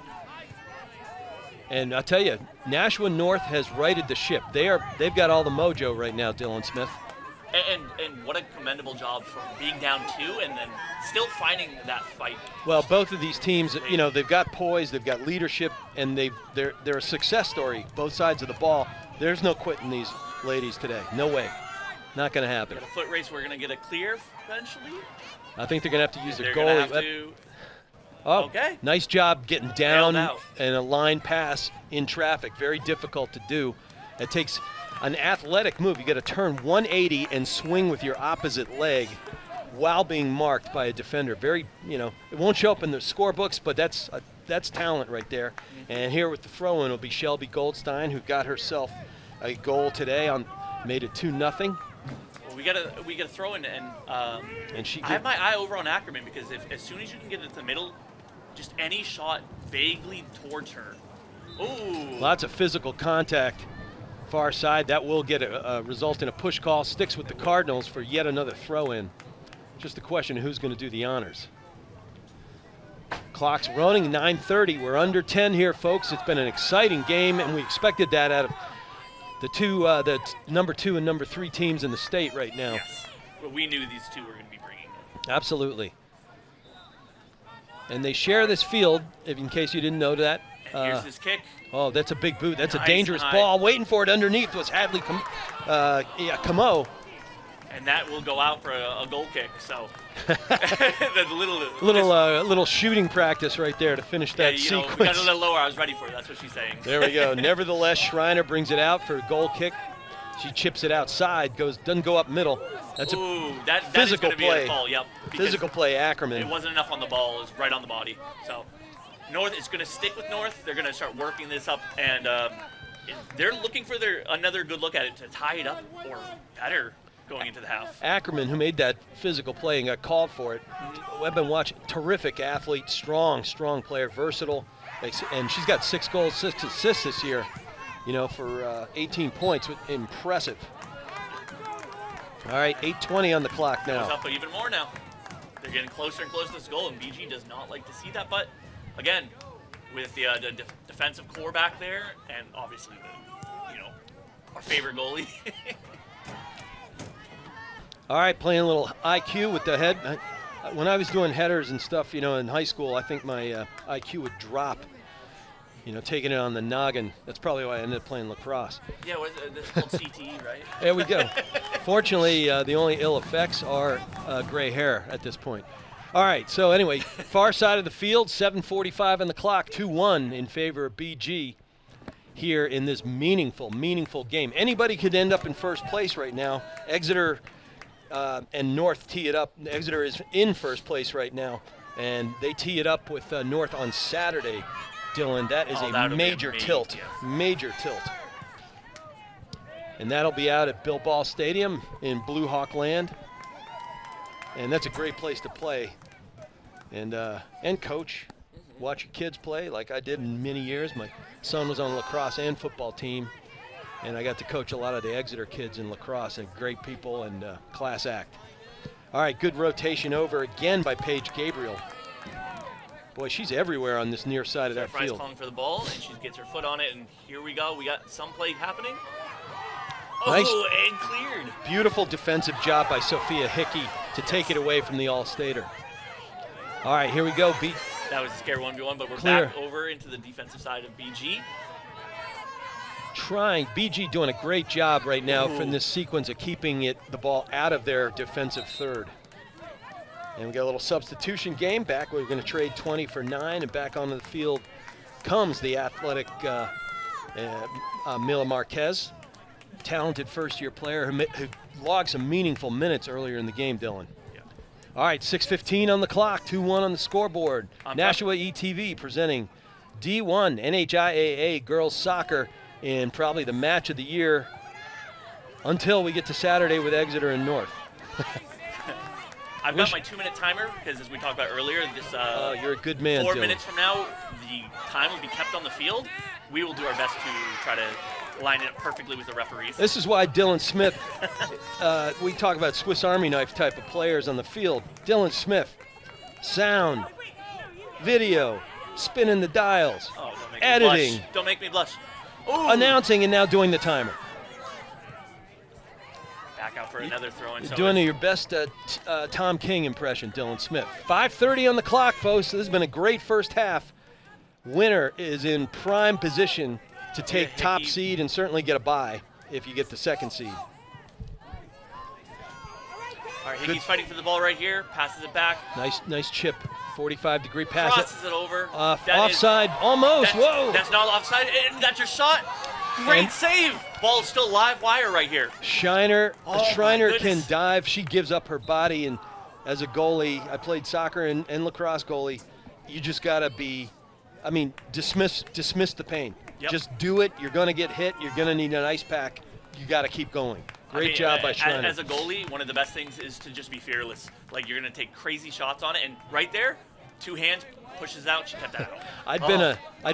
S3: And I'll tell you, Nashua North has righted the ship. They've got all the mojo right now, Dylan Smith.
S4: And what a commendable job for being down 2 and then still finding that fight.
S3: Well, both of these teams, you know, they've got poise, they've got leadership, and they're a success story, both sides of the ball. There's no quitting these ladies today. No way. Not going to happen.
S4: A foot race, we're going to get a clear eventually.
S3: I think they're going to have to use their
S4: goalie.
S3: goalie.
S4: Have to.
S3: Oh,
S4: okay.
S3: Nice job getting down
S4: out.
S3: and a line pass in traffic. Very difficult to do. It takes an athletic move. You got to turn 180 and swing with your opposite leg while being marked by a defender. Very, you know, it won't show up in the scorebooks, but that's talent right there. And here with the throw-in will be Shelby Goldstein, who got herself a goal today made it 2-0.
S4: Well, we gotta throw in, and
S3: I
S4: have my eye over on Ackerman, because as soon as you can get it to the middle, just any shot vaguely towards her. Ooh.
S3: Lots of physical contact. Far side, that will get a result in a push call. Sticks with the Cardinals for yet another throw-in. Just a question of who's going to do the honors. Clock's running, 9:30. We're under 10 here, folks. It's been an exciting game, and we expected that out of the number 2 and number 3 teams in the state right now.
S4: Yes, but we knew these two were going to be bringing it.
S3: Absolutely. And they share this field, in case you didn't know that.
S4: Here's his kick.
S3: Oh, that's a big boot. That's
S4: Nice
S3: a dangerous
S4: high.
S3: ball. Waiting for it underneath was Hadley Camo.
S4: And that will go out for a goal kick. So the
S3: Little shooting practice right there to finish that
S4: you know,
S3: sequence.
S4: we got a little lower. I was ready for it. That's what she's saying.
S3: There we go. Nevertheless, Schreiner brings it out for a goal kick. She chips it outside, doesn't go up middle. That's
S4: that
S3: physical
S4: is gonna
S3: play.
S4: Be a fall, yep.
S3: Physical play, Ackerman.
S4: It wasn't enough on the ball. It was right on the body. So North is going to stick with North. They're going to start working this up, and they're looking for another good look at it to tie it up or better going into the half.
S3: Ackerman, who made that physical play and got called for it, I've been watching. Terrific athlete, strong player, versatile, and she's got 6 goals, 6 assists this year. You know, for 18 points, impressive. All right, 8:20 on the clock now.
S4: Goes up even more now. They're getting closer and closer to this goal, and BG does not like to see that. But again, with the defensive core back there, and obviously our favorite goalie.
S3: All right, playing a little IQ with the head. When I was doing headers and stuff, in high school, I think my IQ would drop. Taking it on the noggin. That's probably why I ended up playing lacrosse.
S4: Yeah, this is called CTE, right?
S3: There we go. Fortunately, the only ill effects are gray hair at this point. All right, so anyway, far side of the field, 7:45 on the clock, 2-1 in favor of BG here in this meaningful game. Anybody could end up in first place right now. Exeter and North tee it up. Exeter is in first place right now, and they tee it up with North on Saturday. Dylan, that is a major tilt.
S4: Yes.
S3: Major tilt. And that'll be out at Bill Ball Stadium in Blue Hawk Land. And that's a great place to play. And coach. Watch your kids play like I did in many years. My son was on the lacrosse and football team. And I got to coach a lot of the Exeter kids in lacrosse, and great people and class act. All right, good rotation over again by Paige Gabriel. Boy, she's everywhere on this near side of that
S4: Fry's
S3: field.
S4: calling for the ball, and she gets her foot on it, and here we go. We got some play happening.
S3: Nice.
S4: Oh, and cleared.
S3: Beautiful defensive job by Sophia Hickey to take it away from the All-Stater. All right, here we go.
S4: That was a scare 1v1, but we're
S3: Clear.
S4: back over into the defensive side of BG.
S3: BG doing a great job right now from this sequence of keeping the ball out of their defensive third. And we got a little substitution game back. We're going to trade 20 for 9, and back onto the field comes the athletic Mila Marquez, talented first-year player who logged some meaningful minutes earlier in the game, Dylan.
S4: Yeah.
S3: All right, 6:15 on the clock, 2-1 on the scoreboard. Nashua ETV presenting D1 NHIAA girls soccer in probably the match of the year until we get to Saturday with Exeter and North.
S4: I've got my 2-minute timer because, as we talked about earlier, this
S3: you're a good man,
S4: 4
S3: Dylan.
S4: minutes from now, the time will be kept on the field. We will do our best to try to line it up perfectly with the referees.
S3: This is why Dylan Smith, we talk about Swiss Army knife type of players on the field. Dylan Smith, sound, video, spinning the dials,
S4: Oh, don't make
S3: editing,
S4: Me blush. Don't make me blush. Ooh.
S3: announcing, and now doing the timer.
S4: Back out for another throw-in.
S3: You're
S4: So
S3: doing
S4: it's-
S3: your best Tom King impression, Dylan Smith. 5:30 on the clock, folks. This has been a great first half. Winner is in prime position to take
S4: Yeah,
S3: top
S4: Hickey.
S3: seed and certainly get a bye if you get the second seed.
S4: All right, Hickey's fighting for the ball right here. Passes it back.
S3: Nice chip. 45-degree pass.
S4: Crosses it over. That is-
S3: Offside, almost. Whoa.
S4: That's not offside, and that's your shot. Great
S3: And-
S4: save. Ball's still live wire right here.
S3: Schreiner
S4: Oh,
S3: Schreiner
S4: my
S3: can
S4: goodness.
S3: dive. She gives up her body, and as a goalie, I played soccer and lacrosse goalie. You just gotta dismiss the pain.
S4: Yep.
S3: Just do it. You're gonna get hit. You're gonna need an ice pack. You gotta keep going. Great job by Schreiner.
S4: As a goalie, one of the best things is to just be fearless. Like, you're going to take crazy shots on it, and right there, 2 hands, pushes out, she kept that out.
S3: I'd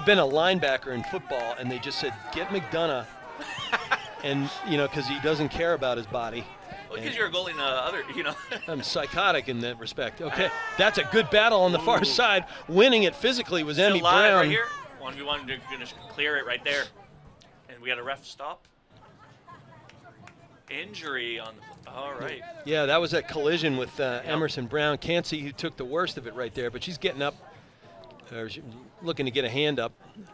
S3: been a linebacker in football, and they just said, get McDonough, and because he doesn't care about his body.
S4: Because you're a goalie in the other,
S3: I'm psychotic in that respect. Okay, that's a good battle on the far side. Winning it physically was
S4: Still
S3: Emmy
S4: live
S3: Brown.
S4: right here. 1v1, they're going to clear it right there. And we got a ref stop. Injury on the, all right.
S3: Yeah, that was that collision with Emerson Brown. Can't see who took the worst of it right there, but she's getting up. looking to get a hand up.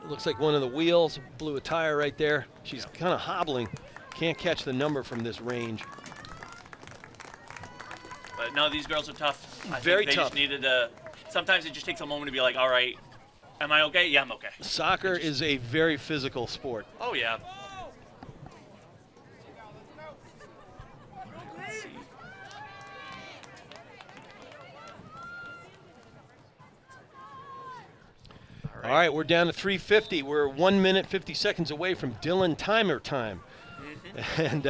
S3: Looks like one of the wheels blew a tire right there. She's kind of hobbling. Can't catch the number from this range.
S4: But no, these girls are tough. I
S3: Very
S4: think they
S3: tough.
S4: just needed to. Sometimes it just takes a moment to be like, all right, am I okay? Yeah, I'm okay.
S3: Soccer is a very physical sport.
S4: Oh yeah. Let's see.
S3: All right, we're down to 3:50. We're 1 minute 50 seconds away from Dylan timer time. And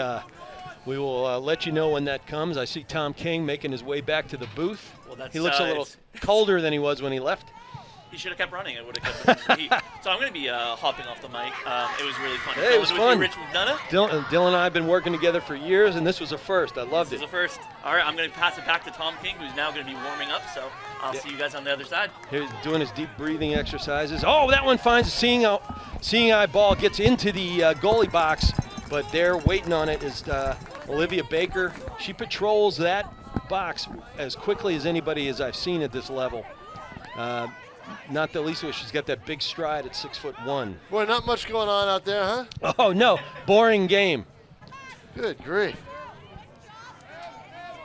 S3: we will let you know when that comes. I see Tom King making his way back to the booth.
S4: Well, that's,
S3: he looks a little colder than he was when he left.
S4: He should have kept running. It would have kept him in the heat. So I'm going to be hopping off the mic. It was really fun.
S3: Hey, it was
S4: with
S3: fun.
S4: You, Rich McDonough.
S3: Dylan and I have been working together for years, and this was a first. I loved
S4: This
S3: it.
S4: is the first. All right, I'm going to pass it back to Tom King, who's now going to be warming up. So I'll see you guys on the other side.
S3: He's doing his deep breathing exercises. Oh, that one finds a seeing eye ball, gets into the goalie box, but there waiting on it is Olivia Baker. She patrols that box as quickly as anybody as I've seen at this level. Not the least of it, she's got that big stride at 6'1".
S2: Boy, not much going on out there, huh?
S3: Oh, no. Boring game.
S2: Good grief.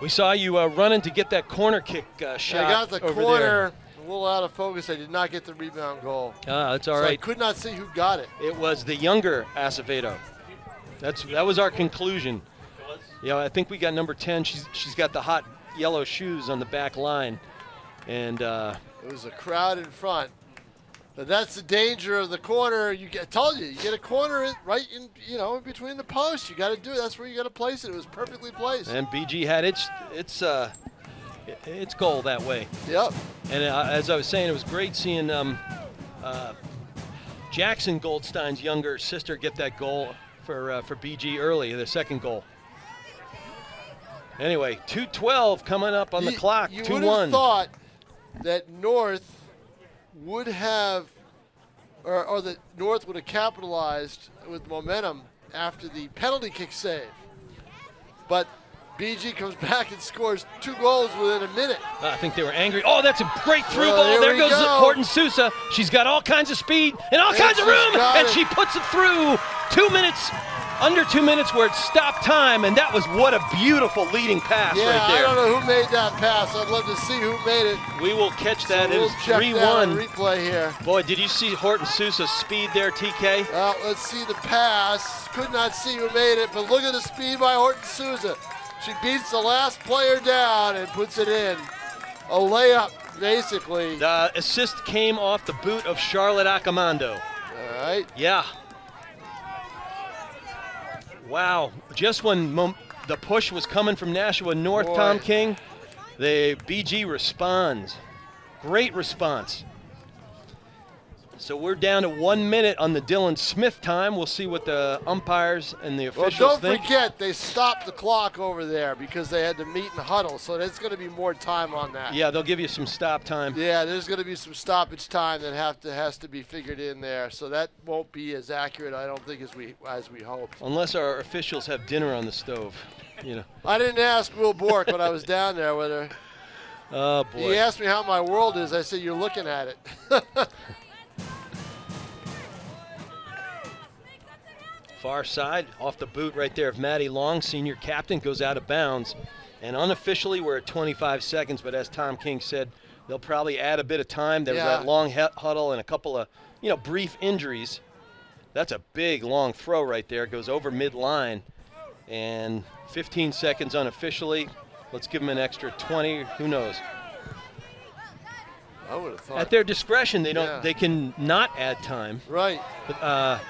S3: We saw you running to get that corner kick shot.
S2: I got the
S3: over
S2: corner
S3: there.
S2: a little out of focus. I did not get the rebound goal.
S3: That's all
S2: So I
S3: right.
S2: could not see who got it.
S3: It was the younger Acevedo. That was our conclusion. Yeah, I think we got number 10. She's got the hot yellow shoes on the back line. And
S2: It was a crowd in front. But that's the danger of the corner. I told you, you get a corner right in between the posts. You got to do it. That's where you got to place it. It was perfectly placed.
S3: and BG had its goal that way.
S2: Yep.
S3: And as I was saying, it was great seeing Jackson Goldstein's younger sister get that goal for BG early, the second goal. Anyway, 2:12 coming up on the clock.
S2: You
S3: 2-1.
S2: would have thought that North would have, or that North would have capitalized with momentum after the penalty kick save. But BG comes back and scores 2 goals within a minute.
S3: I think they were angry. Oh, that's a great through
S2: Well,
S3: ball.
S2: there
S3: There
S2: we
S3: goes
S2: go.
S3: Horton Sousa. She's got all kinds of speed and all kinds of
S2: she's
S3: room,
S2: got
S3: and
S2: it.
S3: she puts it through. 2 minutes, under 2 minutes where it's stop time, and that was what a beautiful leading pass
S2: Yeah,
S3: right
S2: I
S3: there.
S2: don't know who made that pass. I'd love to see who made it.
S3: We will catch that.
S2: So
S3: It
S2: we'll
S3: was
S2: check that on
S3: 3-1.
S2: replay here.
S3: Boy, did you see Horton Sousa's speed there, TK?
S2: Well, let's see the pass. Could not see who made it, but look at the speed by Horton Sousa. She beats the last player down and puts it in. A layup, basically.
S3: The assist came off the boot of Charlotte Accomando.
S2: All right.
S3: Yeah. Wow. Just when the push was coming from Nashua North,
S2: Boy.
S3: Tom King, the BG responds. Great response. So we're down to 1 minute on the Dylan Smith time. We'll see what the umpires and the
S2: Well,
S3: officials
S2: don't
S3: think.
S2: forget, they stopped the clock over there because they had to meet and huddle, so there's going to be more time on that.
S3: Yeah, they'll give you some stop time.
S2: Yeah, there's going to be some stoppage time that has to be figured in there, so that won't be as accurate, I don't think, as we hoped.
S3: Unless our officials have dinner on the stove, you know.
S2: I didn't ask Will Bork when I was down there whether
S3: Oh,
S2: he
S3: boy.
S2: asked me how my world is. I said, you're looking at it.
S3: Far side, off the boot right there of Maddie Long, senior captain, goes out of bounds. And unofficially, we're at 25 seconds, but as Tom King said, they'll probably add a bit of time. There was
S2: Yeah.
S3: that long huddle and a couple of, brief injuries. That's a big, long throw right there. Goes over midline. And 15 seconds unofficially. Let's give them an extra 20. Who knows?
S2: I would have thought.
S3: At their discretion, they don't.
S2: Yeah.
S3: They can not add time.
S2: Right.
S3: But,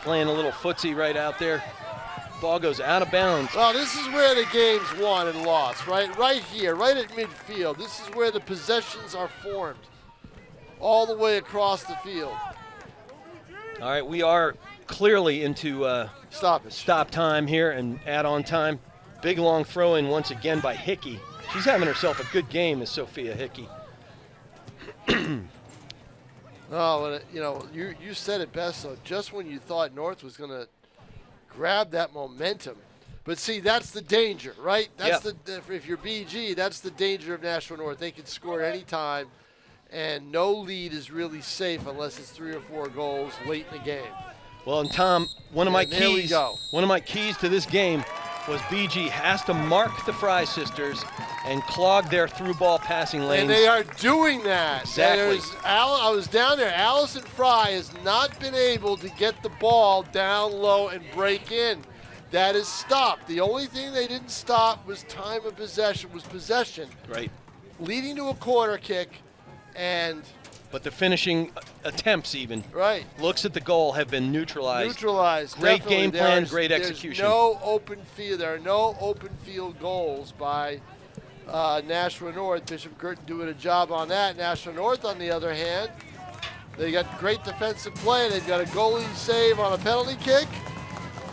S3: playing a little footsie right out there. Ball goes out of bounds.
S2: Well, this is where the game's won and lost, right? Right here, right at midfield. This is where the possessions are formed. All the way across the field.
S3: All right, we are clearly into
S2: Stop it.
S3: stop time here and add-on time. Big long throw in once again by Hickey. She's having herself a good game, is Sophia Hickey.
S2: Oh, and you said it best. So just when you thought North was going to grab that momentum, But see, that's the danger, right? That's
S3: Yep.
S2: if you're BG, that's the danger of Nashua North. They can score at any time, and no lead is really safe unless it's 3 or 4 goals late in the game.
S3: Well, and Tom, one of my
S2: And there we
S3: keys
S2: go.
S3: to this game was BG has to mark the Fry sisters and clog their through ball passing lanes.
S2: And they are doing that.
S3: Exactly.
S2: I was down there. Allison Fry has not been able to get the ball down low and break in. That is stopped. The only thing they didn't stop was time of possession,
S3: Right.
S2: leading to a corner kick, and
S3: But the finishing attempts even,
S2: right.
S3: looks at the goal, have been neutralized.
S2: Great
S3: game plan, great execution.
S2: There are no open field goals by Nashua North. Bishop Girton doing a job on that. Nashua North, on the other hand, they got great defensive play. They've got a goalie save on a penalty kick.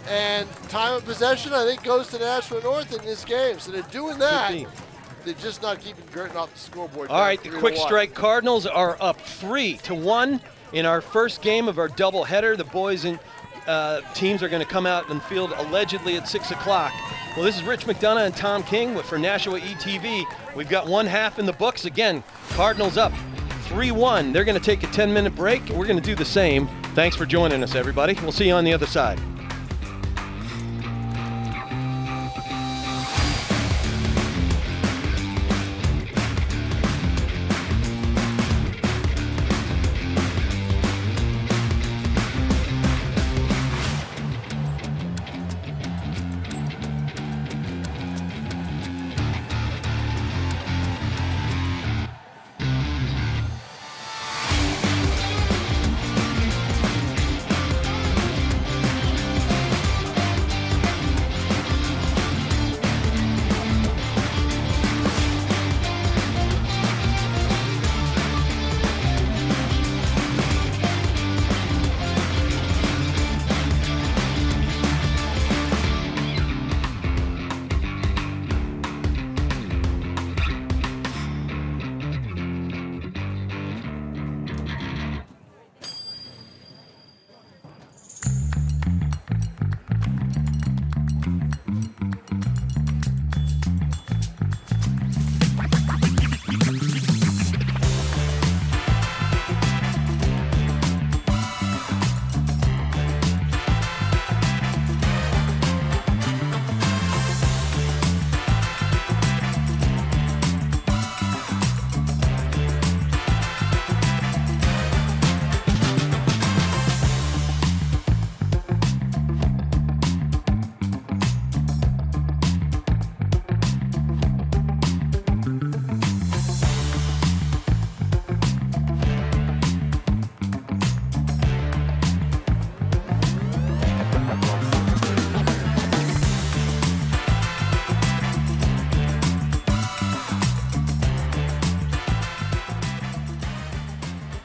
S2: And time of possession, I think, goes to Nashua North in this game. So they're doing that.
S3: 15.
S2: They're just not keeping Girton off the scoreboard.
S3: All right, the Quick Strike Cardinals are up 3-1 in our first game of our doubleheader. The boys and teams are going to come out in the field allegedly at 6 o'clock. Well, this is Rich McDonough and Tom King for Nashua ETV. We've got one half in the books. Again, Cardinals up 3-1. They're going to take a 10-minute break. We're going to do the same. Thanks for joining us, everybody. We'll see you on the other side.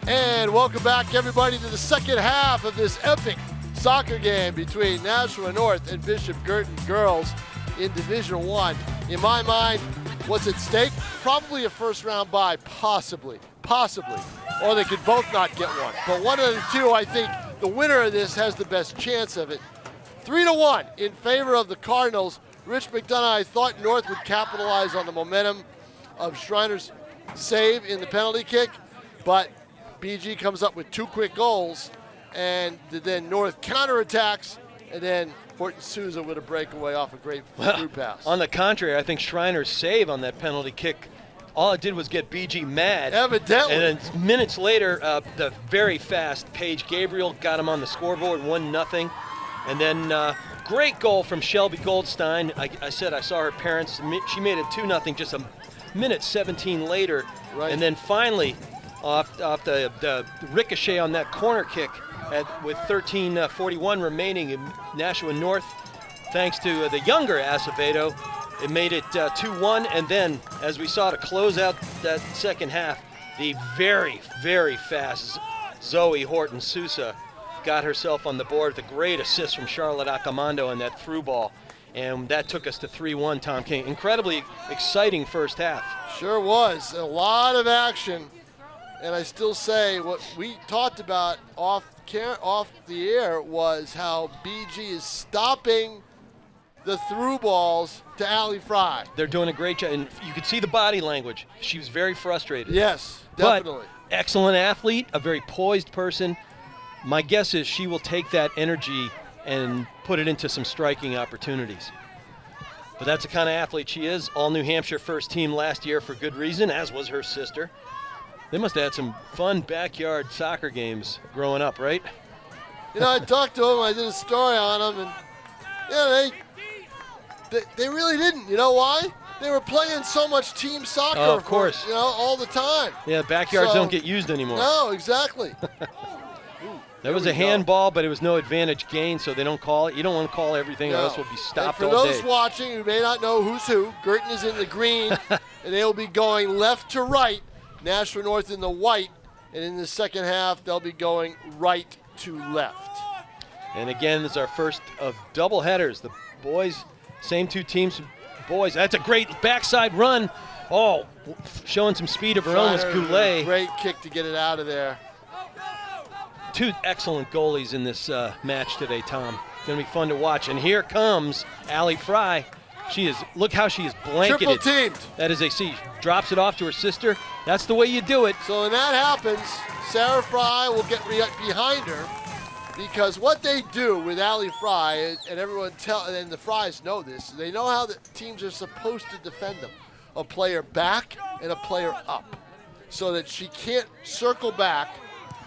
S2: And welcome back, everybody, to the second half of this epic soccer game between Nashua North and Bishop Girton girls in Division I. In my mind, what's at stake? Probably a first-round bye, possibly. Or they could both not get one. But one of the two, I think the winner of this has the best chance of it. 3-1 in favor of the Cardinals. Rich McDonough, I thought North would capitalize on the momentum of Schreiner's save in the penalty kick, but BG comes up with 2 quick goals, and then North counterattacks, and then Horton Souza with a breakaway off a great through pass.
S3: On the contrary, I think Schreiner's save on that penalty kick, all it did was get BG mad.
S2: Evidently.
S3: And then minutes later, the very fast Paige Gabriel got him on the scoreboard, 1-0. And then great goal from Shelby Goldstein. I said I saw her parents. She made it 2-0 just a minute 17 later.
S2: Right.
S3: And then finally, off the ricochet on that corner kick with 13:41 remaining in Nashua North, thanks to the younger Acevedo, it made it 2-1. And then, as we saw to close out that second half, the very, very fast Zoe Horton Sousa got herself on the board with a great assist from Charlotte Acamando on that through ball. And that took us to 3-1, Tom King. Incredibly exciting first half.
S2: Sure was. A lot of action. And I still say what we talked about off the air was how BG is stopping the through balls to Allie Fry.
S3: They're doing a great job, and you could see the body language. She was very frustrated.
S2: Yes, definitely.
S3: But excellent athlete, a very poised person. My guess is she will take that energy and put it into some striking opportunities. But that's the kind of athlete she is. All New Hampshire first team last year for good reason, as was her sister. They must have had some fun backyard soccer games growing up, right?
S2: I talked to them. I did a story on them, and they really didn't. You know why? They were playing so much team soccer.
S3: Oh, of course.
S2: All the time.
S3: Yeah, backyards don't get used anymore.
S2: No, exactly.
S3: There was a handball, but it was no advantage gain, so they don't call it. You don't want to call everything, or else we'll be stopped all day.
S2: For those watching who may not know who's who, Girton is in the green, and they'll be going left to right. Nashua North in the white, and in the second half, they'll be going right to left.
S3: And again, this is our first of double headers. The boys, same two teams, boys. That's a great backside run. Oh, showing some speed of her own is Goulet.
S2: Great kick to get it out of there.
S3: Two excellent goalies in this match today, Tom. It's going to be fun to watch. And here comes Allie Fry. Look how she is blanketed.
S2: Triple teamed.
S3: That is a C. Drops it off to her sister. That's the way you do it.
S2: So when that happens, Sarah Fry will get behind her, because what they do with Allie Fry, and everyone and the Frys know this, they know how the teams are supposed to defend them. A player back and a player up, so that she can't circle back,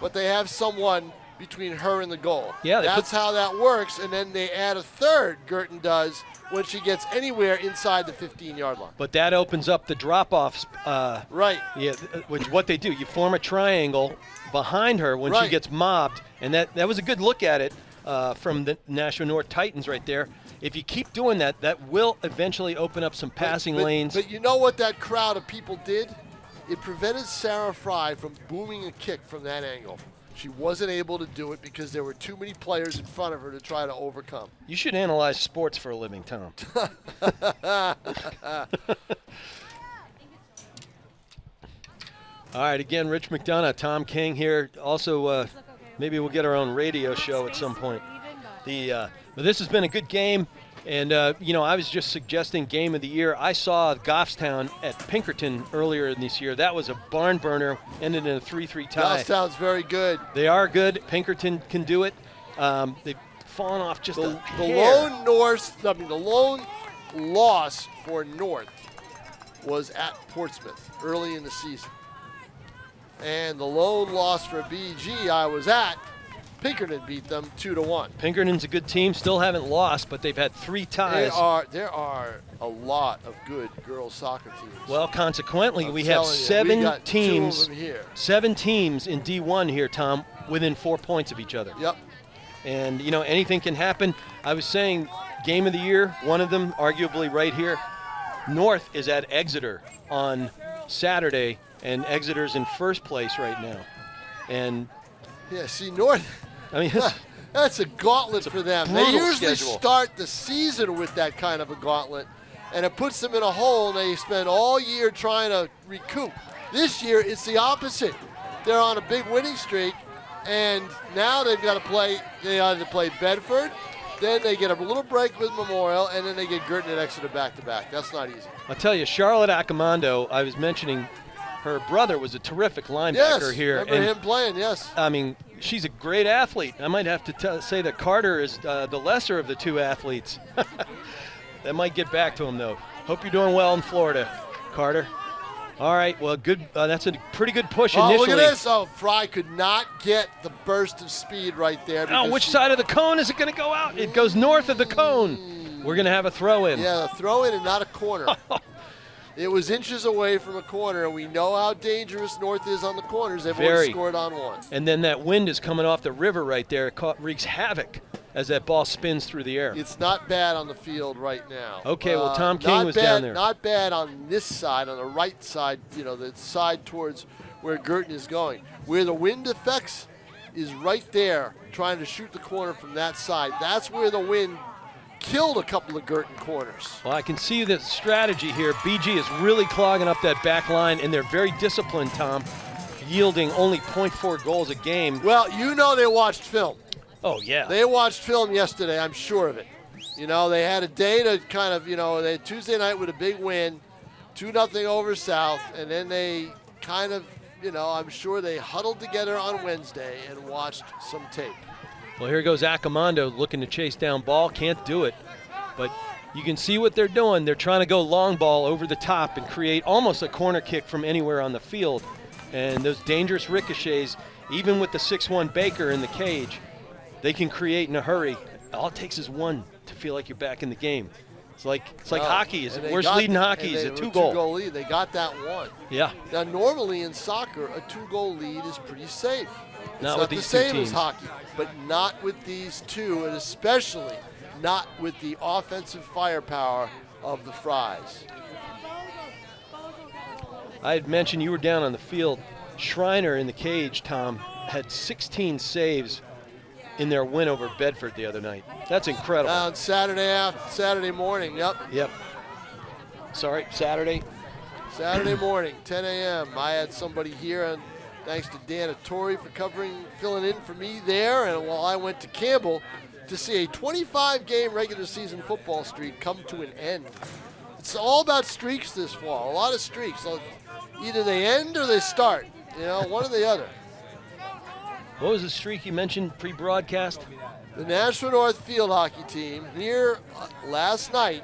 S2: but they have someone between her and the goal.
S3: Yeah,
S2: that's how that works, and then they add a third, Girton does, when she gets anywhere inside the 15-yard line.
S3: But that opens up the drop-offs.
S2: Right.
S3: Yeah, which what they do, you form a triangle behind her when she gets mobbed, and that was a good look at it from the Nashua North Titans right there. If you keep doing that, that will eventually open up some passing lanes.
S2: But you know what that crowd of people did? It prevented Sarah Fry from booming a kick from that angle. She wasn't able to do it because there were too many players in front of her to try to overcome.
S3: You should analyze sports for a living, Tom. All right, again, Rich McDonough, Tom King here. Also, maybe we'll get our own radio show at some point. But this has been a good game. And, I was just suggesting game of the year. I saw Goffstown at Pinkerton earlier in this year. That was a barn burner, ended in a 3-3 tie.
S2: Goffstown's very good.
S3: They are good. Pinkerton can do it. They've fallen off just a hair.
S2: The lone loss for North was at Portsmouth early in the season. And the lone loss for BG I was at, Pinkerton beat them 2-1.
S3: Pinkerton's a good team, still haven't lost, but they've had 3 ties.
S2: There are a lot of good girls soccer teams.
S3: Well, consequently, we have 7 teams. 7 teams in D1 here, Tom, within 4 points of each other.
S2: Yep.
S3: And anything can happen. I was saying game of the year, one of them arguably right here. North is at Exeter on Saturday, and Exeter's in first place right now. And
S2: yeah, see, North,
S3: I mean,
S2: that's a gauntlet for them. They usually
S3: schedule.
S2: Start the season with that kind of a gauntlet, and it puts them in a hole, and they spend all year trying to recoup. This year, it's the opposite. They're on a big winning streak, and now they've got to play. They either play Bedford, then they get a little break with Memorial, and then they get Girton and Exeter back-to-back. That's not easy.
S3: I'll tell you, Charlotte Accomando, I was mentioning, her brother was a terrific linebacker here.
S2: Remember him playing, yes.
S3: I mean, she's a great athlete. I might have to say that Carter is the lesser of the 2 athletes. That might get back to him, though. Hope you're doing well in Florida, Carter. All right, well, good. That's a pretty good push initially.
S2: Look at this. Oh, Fry could not get the burst of speed right there.
S3: Oh, which side of the cone is it going to go out? It goes north of the cone. We're going to have a throw-in.
S2: Yeah, a throw-in and not a corner. It was inches away from a corner, and we know how dangerous North is on the corners. They've already scored on one.
S3: And then that wind is coming off the river right there. It wreaks havoc as that ball spins through the air.
S2: It's not bad on the field right now.
S3: Okay, well, Tom King was down there.
S2: Not bad on this side, on the right side, the side towards where Girton is going. Where the wind affects is right there, trying to shoot the corner from that side. That's where the wind killed a couple of Girton corners.
S3: Well, I can see the strategy here. BG is really clogging up that back line, and they're very disciplined, Tom, yielding only 0.4 goals a game.
S2: Well, they watched film.
S3: Oh, yeah.
S2: They watched film yesterday, I'm sure of it. You know, they had a day to kind of, they had Tuesday night with a big win, 2-0 over South, and then they kind of, I'm sure they huddled together on Wednesday and watched some tape.
S3: Well, here goes Accomando looking to chase down ball. Can't do it. But you can see what they're doing. They're trying to go long ball over the top and create almost a corner kick from anywhere on the field. And those dangerous ricochets, even with the 6'1" Baker in the cage, they can create in a hurry. All it takes is one to feel like you're back in the game. It's like hockey. Worst lead in hockey is a two-goal.
S2: Two-goal lead. They got that one.
S3: Yeah.
S2: Now, normally in soccer, a 2-goal lead is pretty safe. It's
S3: not with these
S2: the same
S3: two teams.
S2: as hockey, but not with these two, and especially not with the offensive firepower of the Fries.
S3: I had mentioned you were down on the field. Schreiner in the cage, Tom, had 16 saves in their win over Bedford the other night. That's incredible.
S2: On Saturday morning, yep.
S3: Yep. Sorry, Saturday.
S2: Saturday morning, 10 a.m. I had somebody here, and thanks to Dan Attore for filling in for me there, and while I went to Campbell to see a 25-game regular season football streak come to an end. It's all about streaks this fall, a lot of streaks. So either they end or they start, one or the other.
S3: What was the streak you mentioned pre-broadcast?
S2: The Nashua North field hockey team here last night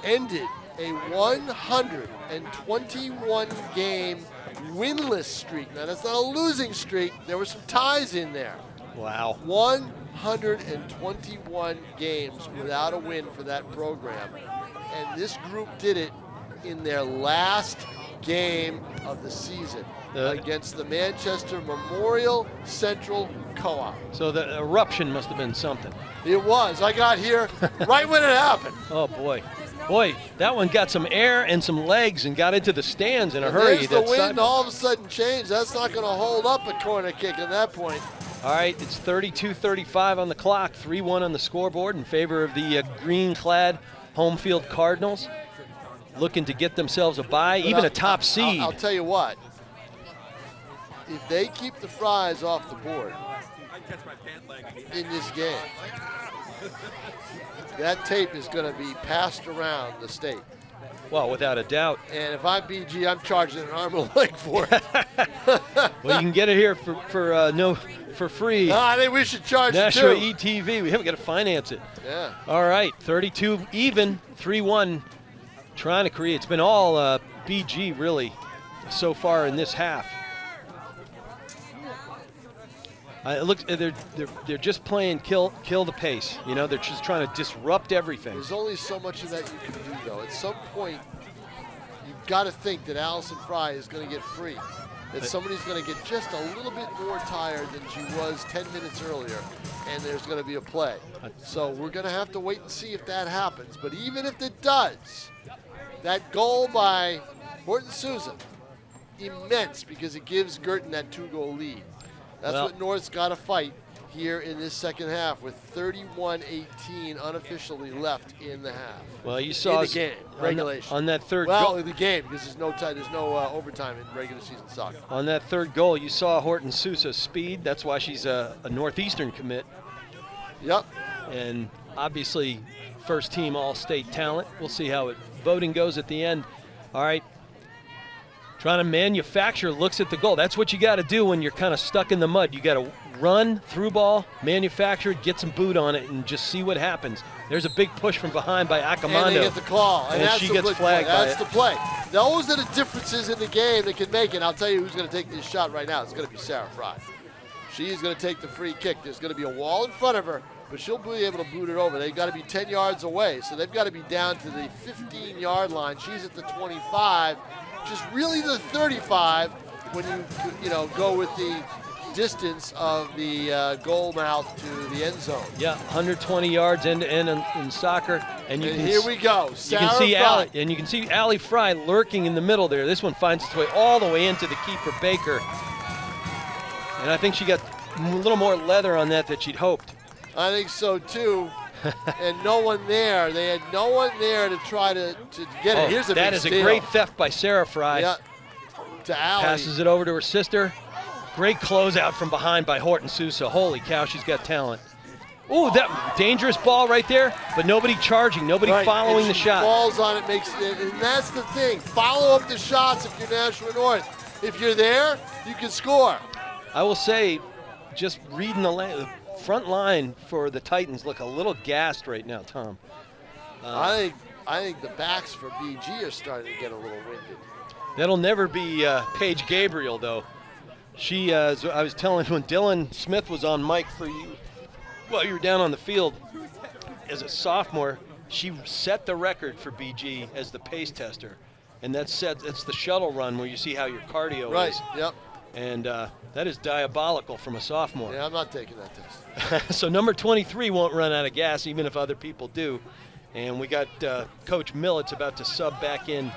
S2: ended a 121-game winless streak. Now, that's not a losing streak. There were some ties in there.
S3: Wow.
S2: 121 games without a win for that program. And this group did it in their last game of the season against the Manchester Memorial Central Co-op.
S3: So the eruption must have been something.
S2: It was. I got here right when it happened.
S3: Oh, boy. Boy, that one got some air and some legs and got into the stands in a hurry.
S2: There's the wind all of a sudden changed. That's not going to hold up a corner kick at that point.
S3: All right, it's 32-35 on the clock, 3-1 on the scoreboard in favor of the green-clad home field Cardinals, looking to get themselves a bye, even a top seed.
S2: I'll tell you what. If they keep the Fries off the board in this game, that tape is going to be passed around the state.
S3: Well, without a doubt.
S2: And if I'm BG, I'm charging an arm and a leg for it.
S3: Well, you can get it here for free.
S2: No, I think we should charge
S3: Nashua
S2: it too.
S3: ETV. We haven't got to finance it.
S2: Yeah.
S3: All right, 32 even, 3-1. Trying to create. It's been all BG really so far in this half. It looks they're just playing kill the pace. They're just trying to disrupt everything.
S2: There's only so much of that you can do, though. At some point, you've got to think that Allison Fry is going to get free. That somebody's going to get just a little bit more tired than she was 10 minutes earlier, and there's going to be a play. So we're going to have to wait and see if that happens. But even if it does, that goal by Horton Souza, immense, because it gives Girton that 2-goal lead. That's what North's got to fight here in this second half with 31-18 unofficially left in the half.
S3: Well, you saw
S2: in the game, regulation.
S3: On that third
S2: goal.
S3: goal.
S2: In the game, because there's no overtime in regular season soccer.
S3: On that third goal, you saw Horton Sousa's speed. That's why she's a Northeastern commit.
S2: Yep.
S3: And obviously, first team All-State talent. We'll see how voting goes at the end. All right. Trying to manufacture looks at the goal. That's what you got to do when you're kind of stuck in the mud. You got to run through ball, manufacture it, get some boot on it, and just see what happens. There's a big push from behind by Accomando.
S2: And they get the call.
S3: And
S2: that's
S3: she gets flagged
S2: by That's the play. Those are the differences in the game that can make it. I'll tell you who's going to take this shot right now. It's going to be Sarah Fry. She's going to take the free kick. There's going to be a wall in front of her, but she'll be able to boot it over. They've got to be 10 yards away, so they've got to be down to the 15-yard line. She's at the 25. Which is really the 35 when you go with the distance of the goal mouth to the end zone.
S3: Yeah, 120 yards end to end in soccer, and
S2: here we go.
S3: You can see Allie Fry lurking in the middle there. This one finds its way all the way into the keeper Baker, and I think she got a little more leather on that than she'd hoped.
S2: I think so too. And no one there. They had no one there to try to get it. Here's a
S3: that
S2: big
S3: is
S2: steal.
S3: A great theft by Sarah Fry.
S2: Yeah. To Allie.
S3: Passes it over to her sister. Great closeout from behind by Horton Sousa. Holy cow, she's got talent. Ooh, that dangerous ball right there, but nobody charging, nobody following the shot.
S2: Balls on it makes it, and that's the thing. Follow up the shots if you're Nashua North. If you're there, you can score.
S3: I will say, just reading the front line for the Titans look a little gassed right now, Tom.
S2: I think the backs for BG are starting to get a little winded.
S3: That'll never be Paige Gabriel, though. She, as I was telling when Dylan Smith was on mic for you, while you were down on the field, as a sophomore, she set the record for BG as the pace tester. And it's the shuttle run where you see how your cardio is.
S2: Right, yep.
S3: And that is diabolical from a sophomore.
S2: Yeah, I'm not taking that test.
S3: So number 23 won't run out of gas, even if other people do. And we got Coach Millet's about to sub back in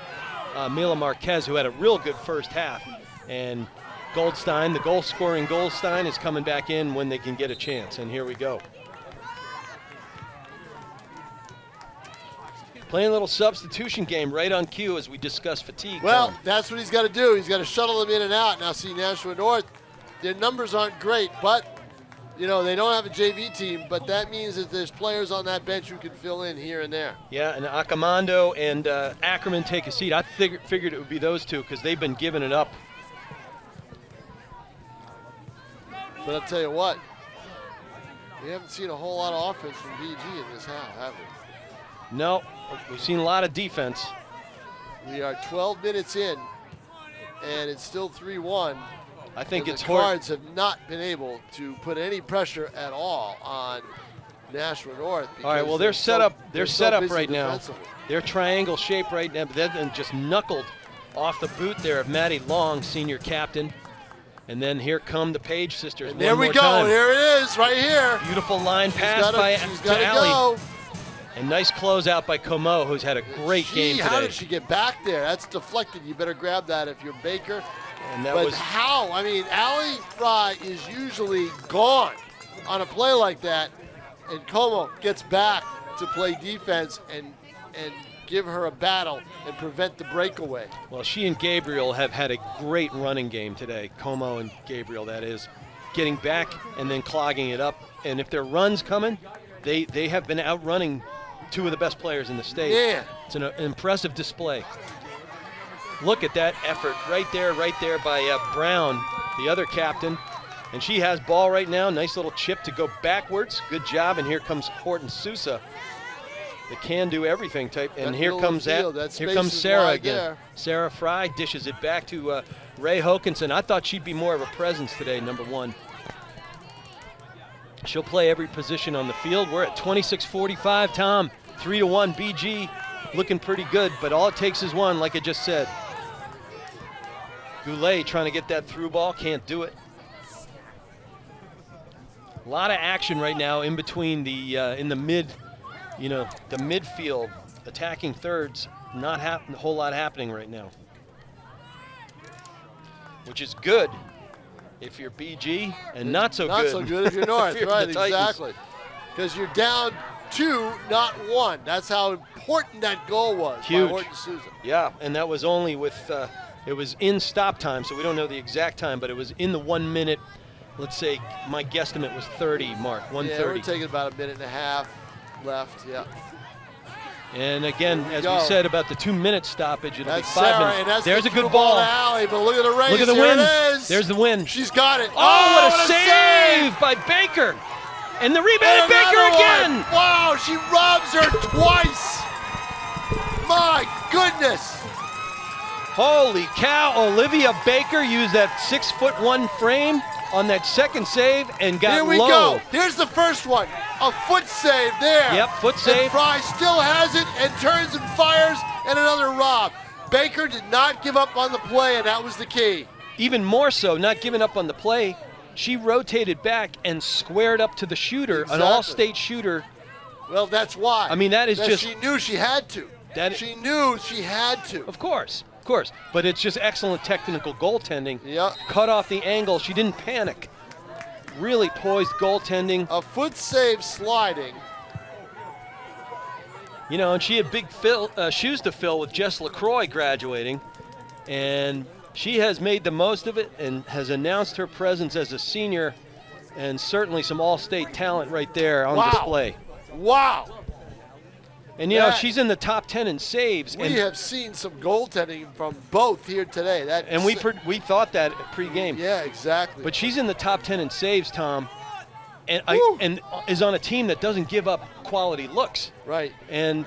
S3: Mila Marquez, who had a real good first half. And Goldstein, the goal-scoring Goldstein, is coming back in when they can get a chance. And here we go. Playing a little substitution game right on cue as we discuss fatigue.
S2: Well,
S3: Tom.
S2: that's what he's got to do. He's got to shuttle them in and out. Now, see, Nashua North, their numbers aren't great, but, you know, they don't have a JV team, but that means that there's players on that bench who can fill in here and there.
S3: Yeah, and Acamando and Ackerman take a seat. I figured it would be those two because they've been giving it up.
S2: But I'll tell you what, we haven't seen a whole lot of offense from BG in this half, have we?
S3: No, we've seen a lot of defense.
S2: We are 12 minutes in, and it's still 3-1.
S3: I think
S2: and
S3: it's
S2: the
S3: hard.
S2: Cards have not been able to put any pressure at all on Nashua North.
S3: All right, well, they're set up. They're set up right now. They're triangle shape right now, but then just knuckled off the boot there of Maddie Long, senior captain. And then here come the Page sisters.
S2: And there we go. Here it is, right here.
S3: Beautiful line pass to Allie. And nice closeout by Como, who's had a great game today.
S2: How did she get back there? That's deflected. You better grab that if you're Baker.
S3: And that
S2: but
S3: was
S2: how? I mean, Allie Fry is usually gone on a play like that, and Como gets back to play defense and give her a battle and prevent the breakaway.
S3: Well, she and Gabriel have had a great running game today. Como and Gabriel, that is, getting back and then clogging it up. And if there are runs coming, they have been outrunning two of the best players in the state.
S2: Yeah.
S3: It's an impressive display. Look at that effort right there by Brown, the other captain. And she has ball right now. Nice little chip to go backwards. Good job. And here comes Horton Sousa, the can-do-everything type. And here comes Sarah again.
S2: There.
S3: Sarah Fry dishes it back to Ray Hokinson. I thought she'd be more of a presence today, number one. She'll play every position on the field. We're at 26:45, Tom. 3-1 BG, looking pretty good, but all it takes is one, like I just said. Goulet trying to get that through ball, can't do it. A lot of action right now in between the in the midfield, attacking thirds. Not a whole lot happening right now, which is good if you're BG, and not so
S2: good if you're North.
S3: if you're
S2: right,
S3: the Titans.
S2: Exactly. Because you're down 2, not 1. That's how important that goal was.
S3: Huge.
S2: By Horton Sousa.
S3: Yeah, and that was only with it was in stop time, so we don't know the exact time, but it was in the 1 minute. Let's say my guesstimate was 30 mark, 1:30.
S2: Yeah, we're taking about a minute and a half left. Yeah.
S3: And again, as we said about the 2-minute stoppage, it'll
S2: That's
S3: be 5
S2: Sarah,
S3: minutes.
S2: and that's
S3: There's
S2: the
S3: a good
S2: through
S3: ball.
S2: To Allie, but look at the race.
S3: Look at the
S2: Here
S3: win.
S2: It is.
S3: There's the win.
S2: She's got it.
S3: Oh, what a
S2: save
S3: by Baker. And the rebound, and Baker again.
S2: One. Wow, she robs her twice. My goodness.
S3: Holy cow, Olivia Baker used that 6'1" frame on that second save and got
S2: Here we
S3: low.
S2: go. Here's the first one. A foot save there.
S3: Yep, foot save.
S2: And Fry still has it and turns and fires, and another rob. Baker did not give up on the play, and that was the key.
S3: Even more so, not giving up on the play, she rotated back and squared up to the shooter,
S2: Exactly.
S3: an all-state shooter.
S2: Well, that's why.
S3: I mean, that is just...
S2: She knew she had to. She knew she had to.
S3: Of course. But it's just excellent technical goaltending.
S2: Yep.
S3: Cut off the angle. She didn't panic. Really poised goaltending.
S2: A foot save sliding.
S3: You know, and she had big shoes to fill with Jess LaCroix graduating. And she has made the most of it and has announced her presence as a senior And certainly some all-state talent right there on
S2: Wow.
S3: display.
S2: Wow.
S3: And, you know, she's in the top 10 in saves.
S2: We have seen some goaltending from both here today.
S3: And we thought that pre-game.
S2: Yeah, exactly.
S3: But she's in the top 10 in saves, Tom, and and is on a team that doesn't give up quality looks.
S2: Right.
S3: And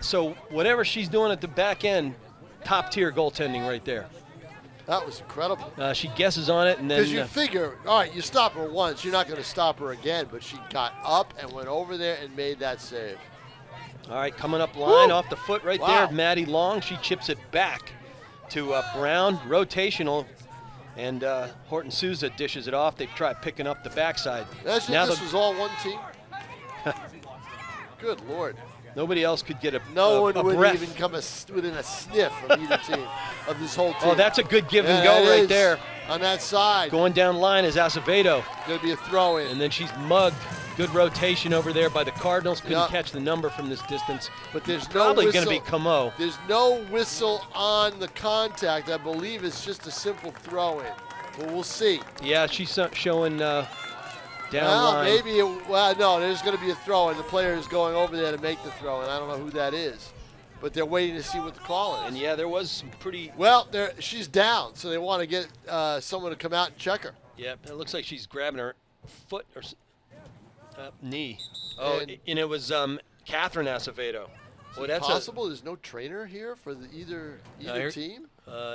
S3: so whatever she's doing at the back end, top-tier goaltending right there.
S2: That was incredible.
S3: She guesses on it, and then
S2: Because you figure, all right, you stop her once, you're not going to stop her again. But she got up and went over there and made that save.
S3: all right, coming up line
S2: Woo!
S3: off the foot right
S2: Wow.
S3: there, Maddie Long. She chips it back to Brown, rotational, and Horton Souza dishes it off. They try picking up the backside.
S2: This was all one team. Good Lord.
S3: Nobody else could get
S2: No
S3: a
S2: one would
S3: breath.
S2: even come within a sniff of either team, of this whole team.
S3: Oh, that's a good give and
S2: Yeah,
S3: go
S2: that
S3: right
S2: is.
S3: there.
S2: On that side.
S3: Going down line is Acevedo,
S2: Going to be a throw in.
S3: and then she's mugged. Good rotation over there by the Cardinals. Couldn't
S2: Yeah.
S3: catch the number from this distance.
S2: But there's no
S3: Probably
S2: whistle.
S3: going to be Camo.
S2: There's no whistle on the contact. I believe it's just a simple throw in. But we'll see.
S3: Yeah, she's showing down
S2: Well,
S3: line.
S2: maybe. No, there's going to be a throw in. The player is going over there to make the throw in. I don't know who that is. But they're waiting to see what the call is.
S3: And yeah, there was some pretty.
S2: Well, she's down, so they want to get someone to come out and check her.
S3: Yeah, it looks like she's grabbing her foot or knee. Oh,
S2: And-
S3: and it was Catherine Acevedo. Well, that's
S2: Possible there's no trainer here for either
S3: here-
S2: team?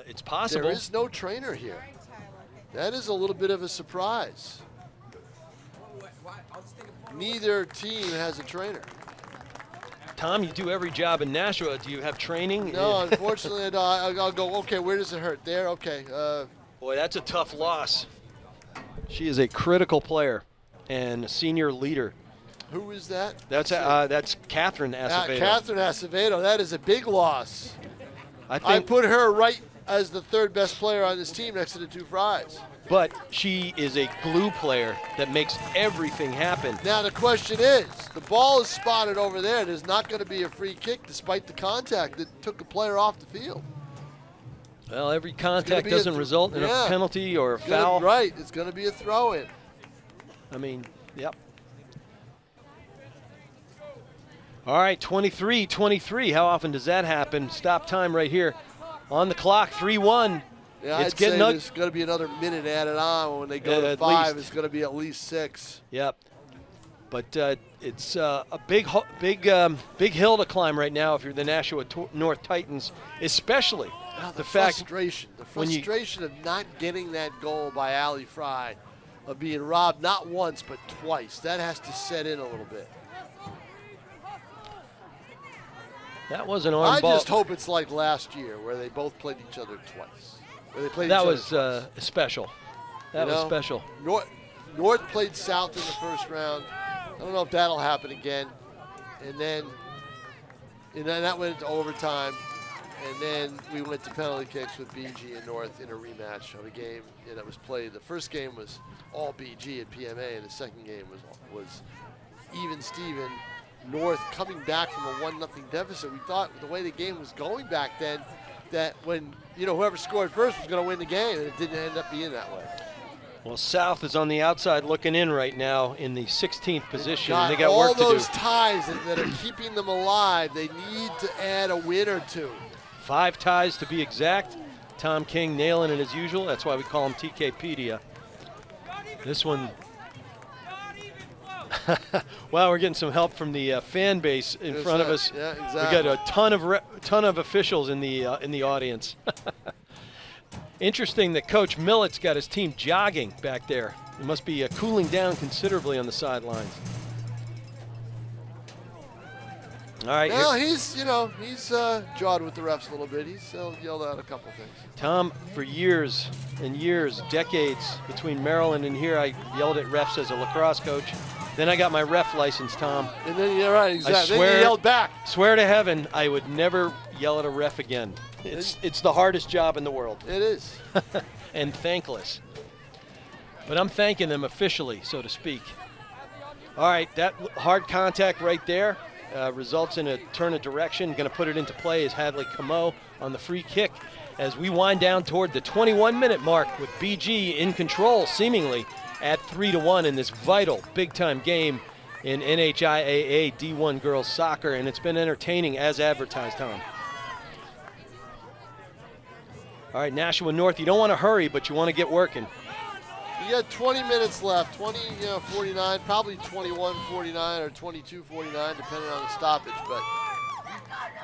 S3: it's possible.
S2: There is no trainer here. That is a little bit of a surprise. Neither team has a trainer.
S3: Tom, you do every job in Nashua. Do you have training?
S2: No, unfortunately, no. I'll go, okay, where does it hurt? There, okay.
S3: Boy, that's a tough loss. She is a critical player and a senior leader.
S2: Who is that?
S3: That's Catherine Acevedo.
S2: Catherine Acevedo. That is a big loss.
S3: I
S2: I
S3: think,
S2: put her right as the third best player on this team next to the two Fries.
S3: but she is a glue player that makes everything happen.
S2: Now the question is, the ball is spotted over there. There's not going to be a free kick despite the contact that took a player off the field.
S3: Well, every contact
S2: be
S3: doesn't result in a penalty or a foul.
S2: Right, it's going to be a throw-in.
S3: I mean, yep. All right, 23-23. How often does that happen? Stop time right here on the clock, 3-1.
S2: Yeah,
S3: It's
S2: I'd
S3: getting
S2: say
S3: ug-
S2: there's going to be another minute added on. When they go to
S3: At
S2: 5,
S3: least.
S2: it's going to be at least 6.
S3: Yep. But it's a big hill to climb right now if you're the Nashua North Titans, especially
S2: The
S3: fact when you-
S2: frustration of not getting that goal by Ali Fry, of being robbed not once but twice. That has to set in a little bit.
S3: that was an arm
S2: I
S3: ball.
S2: just hope it's like last year where they both played each other twice. Where they played
S3: That
S2: each
S3: was
S2: other twice.
S3: special. That
S2: You
S3: was
S2: know?
S3: special.
S2: North played South in the first round. I don't know if that'll happen again. And then that went into overtime. And then we went to penalty kicks with BG and North in a rematch of a game that was played. The first game was all BG at PMA, and the second game was even Steven. North coming back from a 1-0 deficit. We thought the way the game was going back then that when whoever scored first was going to win the game, and it didn't end up being that way.
S3: Well, South is on the outside looking in right now in the 16th position.
S2: God,
S3: They got
S2: all
S3: work to do.
S2: those ties that are keeping them alive, they need to add a win or two.
S3: 5 ties to be exact. Tom King nailing it as usual. That's why we call him TKpedia. This one. Wow, we're getting some help from the fan base in
S2: Yes,
S3: front of
S2: sir.
S3: us.
S2: Yeah,
S3: We
S2: exactly.
S3: got a ton of officials in the audience. Interesting that Coach Millett's got his team jogging back there. It must be cooling down considerably on the sidelines. All right,
S2: Well, he's jawed with the refs a little bit. He's yelled out a couple things.
S3: Tom, for years and years, decades between Maryland and here, I yelled at refs as a lacrosse coach. Then I got my ref license, Tom.
S2: And then you're right, exactly.
S3: swear-
S2: Then you yelled back.
S3: Swear to heaven, I would never yell at a ref again. It's the hardest job in the world,
S2: It is.
S3: and thankless. But I'm thanking them officially, so to speak. All right, that hard contact right there results in a turn of direction. Going to put it into play is Hadley Camo on the free kick as we wind down toward the 21-minute mark with BG in control, seemingly, at 3-1 in this vital big-time game in NHIAA D1 girls soccer, and it's been entertaining as advertised, Tom. All right, Nashua North, you don't want to hurry, but you want to get working.
S2: You got 20 minutes left, 49, probably 21-49 or 22-49, depending on the stoppage. But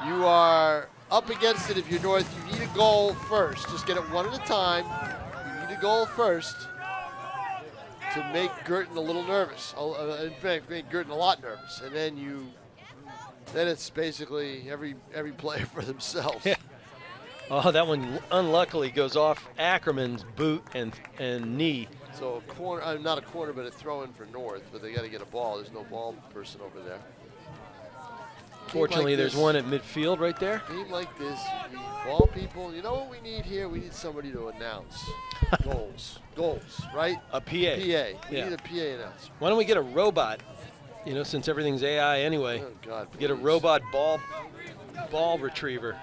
S2: you are up against it if you're North. You need a goal first. Just get it one at a time. You need a goal first to make Girton a little nervous. In fact, make Girton a lot nervous. And then it's basically every player for themselves.
S3: Yeah. Oh, that one unluckily goes off Ackerman's boot and knee.
S2: So a corner, not a corner, but a throw-in for North. But they got to get a ball. There's no ball person over there.
S3: Fortunately,
S2: like
S3: there's one at midfield right there.
S2: Game like this, you need ball people. You know what we need here? We need somebody to announce goals. Goals, right?
S3: A PA.
S2: We need a PA announcer.
S3: Why don't we get a robot? You know, since everything's AI anyway.
S2: Oh God!
S3: Get a robot ball retriever.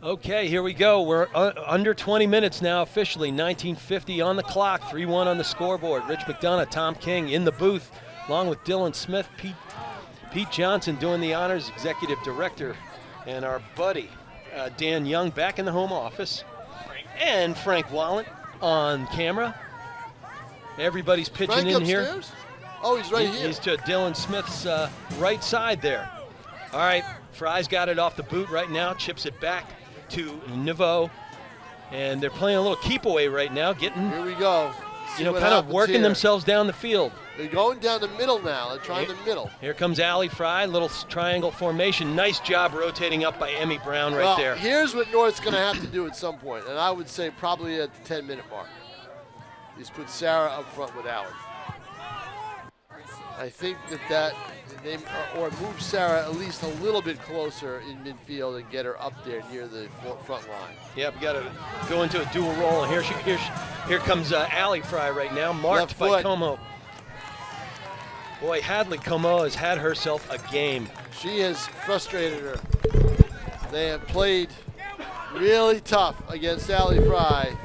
S3: Okay, here we go. We're under 20 minutes now officially. 19:50 on the clock. 3-1 on the scoreboard. Rich McDonough, Tom King in the booth, along with Dylan Smith, Pete Johnson doing the honors, executive director, and our buddy Dan Young back in the home office, and Frank Wallen on camera. Everybody's pitching
S2: Frank
S3: in
S2: upstairs?
S3: here.
S2: Oh, he's right here.
S3: He's to Dylan Smith's right side there. All right, Fry's got it off the boot right now, chips it back to Nouveau, and they're playing a little keep away right now, getting,
S2: Here we go.
S3: you know, kind of working
S2: here.
S3: themselves down the field.
S2: They're going down the middle now. They're trying the middle.
S3: Here comes Allie Fry, little triangle formation. Nice job rotating up by Emmy Brown right there.
S2: Here's what North's going to have to do at some point, and I would say probably at the 10-minute mark. Is put Sarah up front with Allie. I think or move Sarah at least a little bit closer in midfield and get her up there near the front line.
S3: Yeah, we got to go into a dual role. And here comes Allie Fry right now, marked by Como. Boy, Hadley Como has had herself a game.
S2: She has frustrated her. They have played really tough against Allie Fry,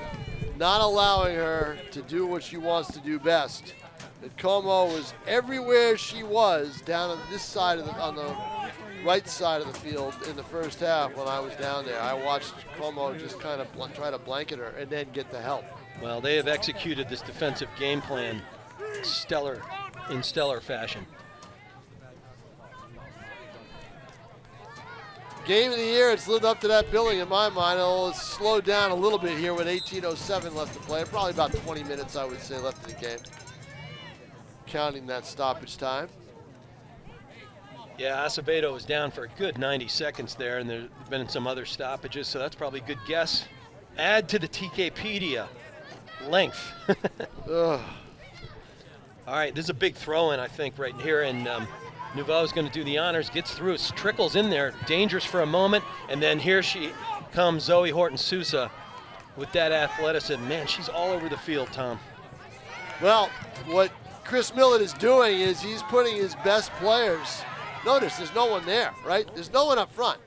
S2: not allowing her to do what she wants to do best. And Como was everywhere she was down on this side on the right side of the field in the first half when I was down there. I watched Como just kind of try to blanket her and then get the help.
S3: Well, they have executed this defensive game plan in stellar fashion.
S2: Game of the year, it's lived up to that billing in my mind. It's slowed down a little bit here with 18:07 left to play. Probably about 20 minutes, I would say, left in the game, counting that stoppage time.
S3: Yeah, Acevedo was down for a good 90 seconds there, and there's been some other stoppages, so that's probably a good guess. Add to the TKpedia length.
S2: Ugh.
S3: All right, this is a big throw-in, I think, right here, and Nouveau's going to do the honors, gets through, trickles in there, dangerous for a moment, and then here she comes, Zoe Horton-Sousa, with that athleticism. Man, she's all over the field, Tom.
S2: Well, what Chris Millett is doing is he's putting his best players. Notice there's no one there, right? There's no one up front.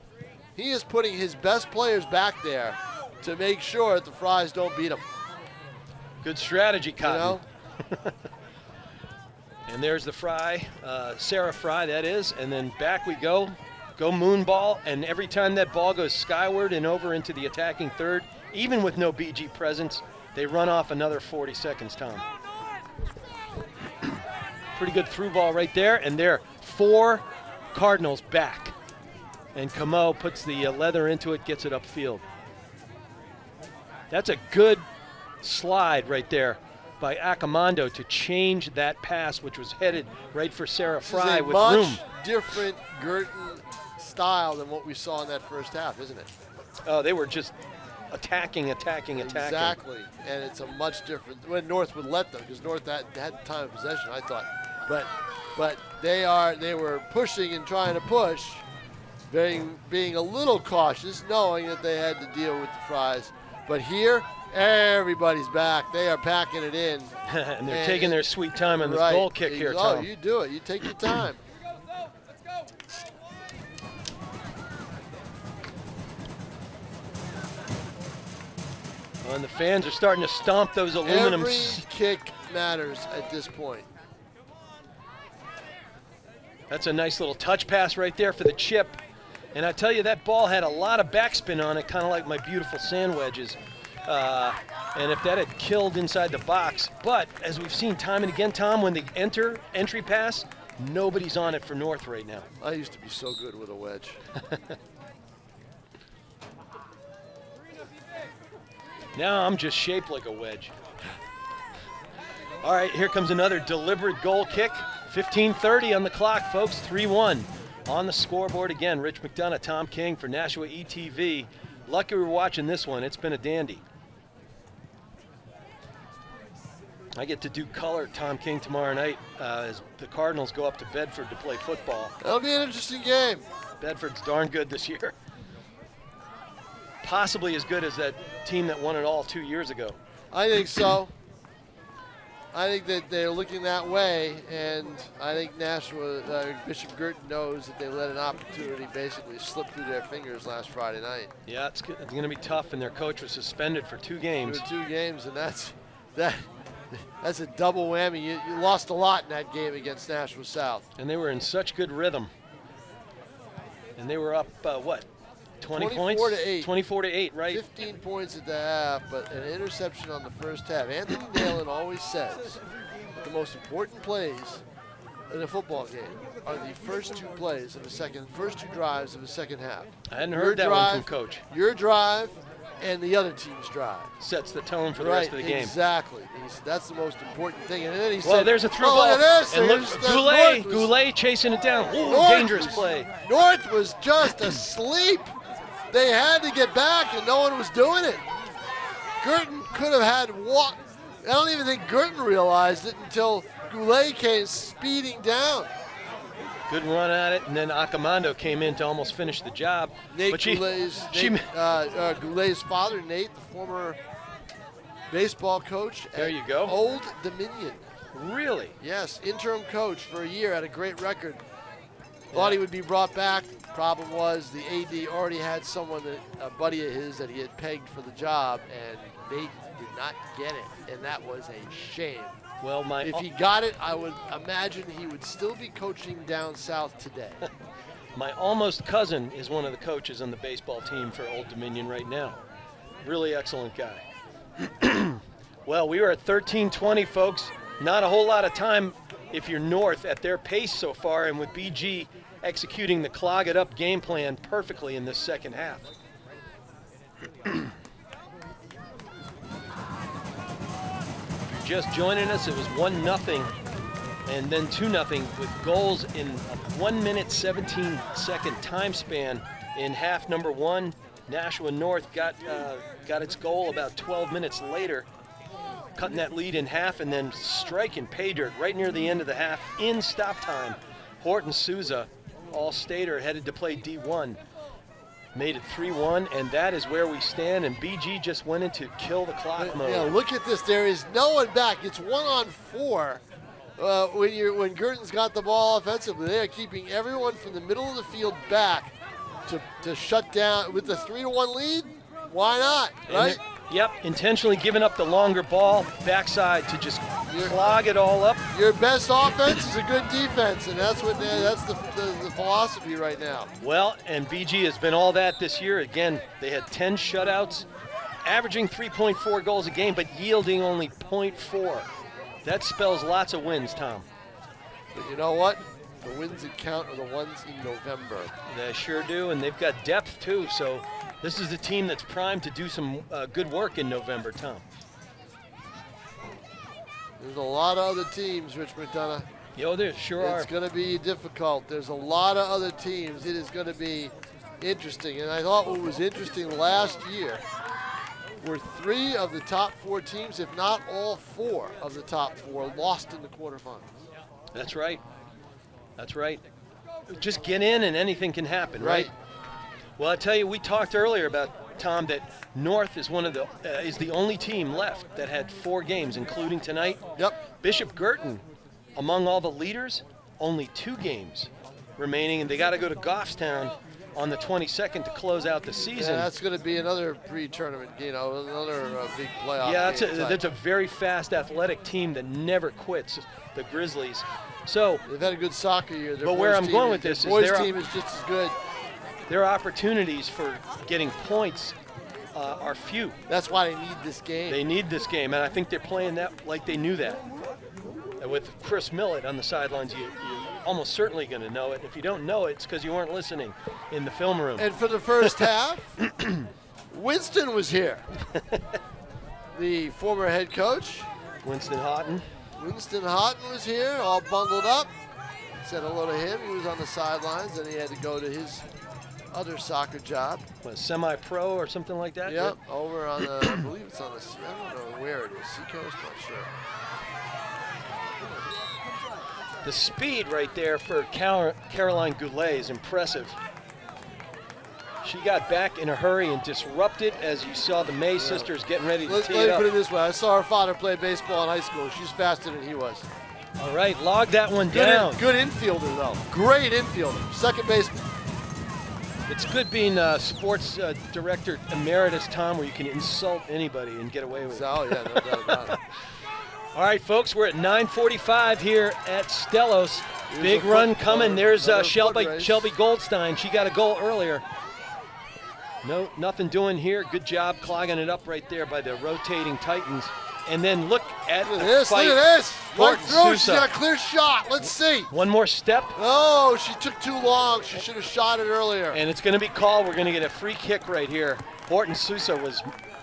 S2: He is putting his best players back there to make sure that the Fries don't beat them.
S3: Good strategy, Cotton.
S2: You know?
S3: And there's the Fry, Sarah Fry, that is, and then back we go moon ball, and every time that ball goes skyward and over into the attacking third, even with no BG presence, they run off another 40 seconds, Tom. Pretty good through ball right there, and there, 4 Cardinals back. And Como puts the leather into it, gets it upfield. That's a good slide right there by Accomando to change that pass, which was headed right for Sarah Fry with room.
S2: This is a much different Girton style than what we saw in that first half, isn't it?
S3: Oh, they were just attacking.
S2: Exactly, and it's a much different, when North would let them, because North had time of possession, I thought. But they were pushing and trying to push, being a little cautious, knowing that they had to deal with the Fries. But here, everybody's back. They are packing it in.
S3: And they're taking their sweet time on this
S2: right.
S3: goal kick here, Tom.
S2: Oh, you do it. You take your time.
S3: And the fans are starting to stomp those aluminum.
S2: Every kick matters at this point.
S3: That's a nice little touch pass right there for the chip. And I tell you, that ball had a lot of backspin on it, kind of like my beautiful sand wedges. And if that had killed inside the box. But as we've seen time and again, Tom, when they entry pass, nobody's on it for North right now.
S2: I used to be so good with a wedge.
S3: Now I'm just shaped like a wedge. All right, here comes another deliberate goal kick. 15:30 on the clock, folks. 3-1 on the scoreboard again. Rich McDonough, Tom King for Nashua ETV. Lucky we were watching this one. It's been a dandy. I get to do color Tom King tomorrow night as the Cardinals go up to Bedford to play football.
S2: That'll be an interesting game.
S3: Bedford's darn good this year. Possibly as good as that team that won it all 2 years ago.
S2: I think so. I think that they're looking that way, and I think Nashua, Bishop Girton knows that they let an opportunity basically slip through their fingers last Friday night.
S3: Yeah, it's going to be tough, and their coach was suspended for 2 games.
S2: For 2 games, and that's a double whammy. You lost a lot in that game against Nashua South.
S3: And they were in such good rhythm. And they were up, 20 points?
S2: 24-8.
S3: 24-8, right?
S2: 15 points at the half, but an interception on the first half. Anthony Nalen always says the most important plays in a football game are the first 2 plays of the first 2 drives of the second half.
S3: I hadn't heard that one from Coach.
S2: Your drive and the other team's drive.
S3: Sets the tone for the rest of the game.
S2: Exactly. He said that's the most important thing. And then he said,
S3: well, there's a through ball.
S2: Look at this.
S3: And look, Goulet chasing it down. Ooh, dangerous play.
S2: North was just asleep. They had to get back, and no one was doing it. Girton could have had I don't even think Girton realized it until Goulet came speeding down.
S3: Good run at it, and then Accomando came in to almost finish the job.
S2: Goulet's father, Nate, the former baseball coach
S3: there you go.
S2: Old Dominion.
S3: Really?
S2: Yes, interim coach for a year, had a great record. Thought he would be brought back. Problem was the AD already had someone, a buddy of his, that he had pegged for the job, and Nate did not get it, and that was a shame.
S3: Well,
S2: if he got it, I would imagine he would still be coaching down south today.
S3: My almost cousin is one of the coaches on the baseball team for Old Dominion right now. Really excellent guy. Well, we were at 13:20, folks. Not a whole lot of time if you're North at their pace so far, and with BG executing the clog it up game plan perfectly in this second half. If you're just joining us, it was 1-0 and then 2-0 with goals in a 1 minute 17-second time span in half number 1. Nashua North got its goal about 12 minutes later, cutting that lead in half and then striking pay dirt right near the end of the half in stop time. Horton Souza, All-Stater, headed to play D1, made it 3-1, and that is where we stand, and BG just went into kill the clock mode.
S2: Yeah, look at this. There is no one back. It's 1-on-4. When Girton's got the ball offensively, they are keeping everyone from the middle of the field back to shut down with the 3-1 lead. Why not, right?
S3: Yep, intentionally giving up the longer ball backside to just clog it all up.
S2: Your best offense is a good defense, and that's the philosophy right now.
S3: Well, and BG has been all that this year. Again, they had 10 shutouts, averaging 3.4 goals a game, but yielding only 0.4. That spells lots of wins, Tom.
S2: But you know what? The wins that count are the ones in November.
S3: They sure do, and they've got depth too, so this is a team that's primed to do some good work in November, Tom.
S2: There's a lot of other teams, Rich McDonough.
S3: Yo, there sure are.
S2: It's going to be difficult. There's a lot of other teams. It is going to be interesting. And I thought what was interesting last year were 3 of the top 4 teams, if not all 4 of the top 4, lost in the quarterfinals.
S3: That's right. That's right. Just get in and anything can happen, right? Well, I tell you, we talked earlier about, Tom, that North is is the only team left that had 4 games, including tonight.
S2: Yep.
S3: Bishop Girton, among all the leaders, only 2 games remaining, and they got to go to Goffstown on the 22nd to close out the season.
S2: Yeah, that's going to be another pre-tournament, another big playoff.
S3: Yeah,
S2: game
S3: that's a very fast, athletic team that never quits, the Grizzlies. So
S2: they've had a good soccer year.
S3: But where I'm going with this is
S2: boys' team is just as good.
S3: Their opportunities for getting points are few.
S2: That's why they need this game.
S3: They need this game, and I think they're playing that like they knew that. And with Chris Millett on the sidelines, you're almost certainly going to know it. If you don't know it, it's because you weren't listening in the film room.
S2: And for the first half, Winston was here. The former head coach.
S3: Winston Houghton.
S2: Winston Houghton was here, all bundled up. Said hello to him. He was on the sidelines, and he had to go to his other soccer job.
S3: What, semi-pro or something like that?
S2: Yep, over on the, I believe it's on the, I don't know where it is, Seacoast, not sure.
S3: The speed right there for Caroline Goulet is impressive. She got back in a hurry and disrupted as you saw the May sisters getting ready to tee it
S2: Let me
S3: up.
S2: put it this way. I saw her father play baseball in high school. She's faster than he was.
S3: All right, log that one down.
S2: Good infielder, though. Great infielder. Second baseman.
S3: It's good being sports director emeritus, Tom, where you can insult anybody and get away with it.
S2: Oh, yeah, no doubt about it.
S3: All right, folks, we're at 9:45 here at Stellos.
S2: Here's
S3: Big
S2: a
S3: run
S2: foot-
S3: coming. There's
S2: another
S3: Shelby
S2: foot race.
S3: Shelby Goldstein. She got a goal earlier. No, nothing doing here. Good job clogging it up right there by the rotating Titans. And then look at
S2: Look at
S3: the
S2: this.
S3: fight.
S2: Look at this. Right
S3: Horton
S2: through. She's
S3: Sousa.
S2: got a clear shot. Let's see.
S3: One more step,
S2: Oh, she took too long. She should have shot it earlier.
S3: and it's going to be called. We're going to get a free kick right here. Horton Sousa was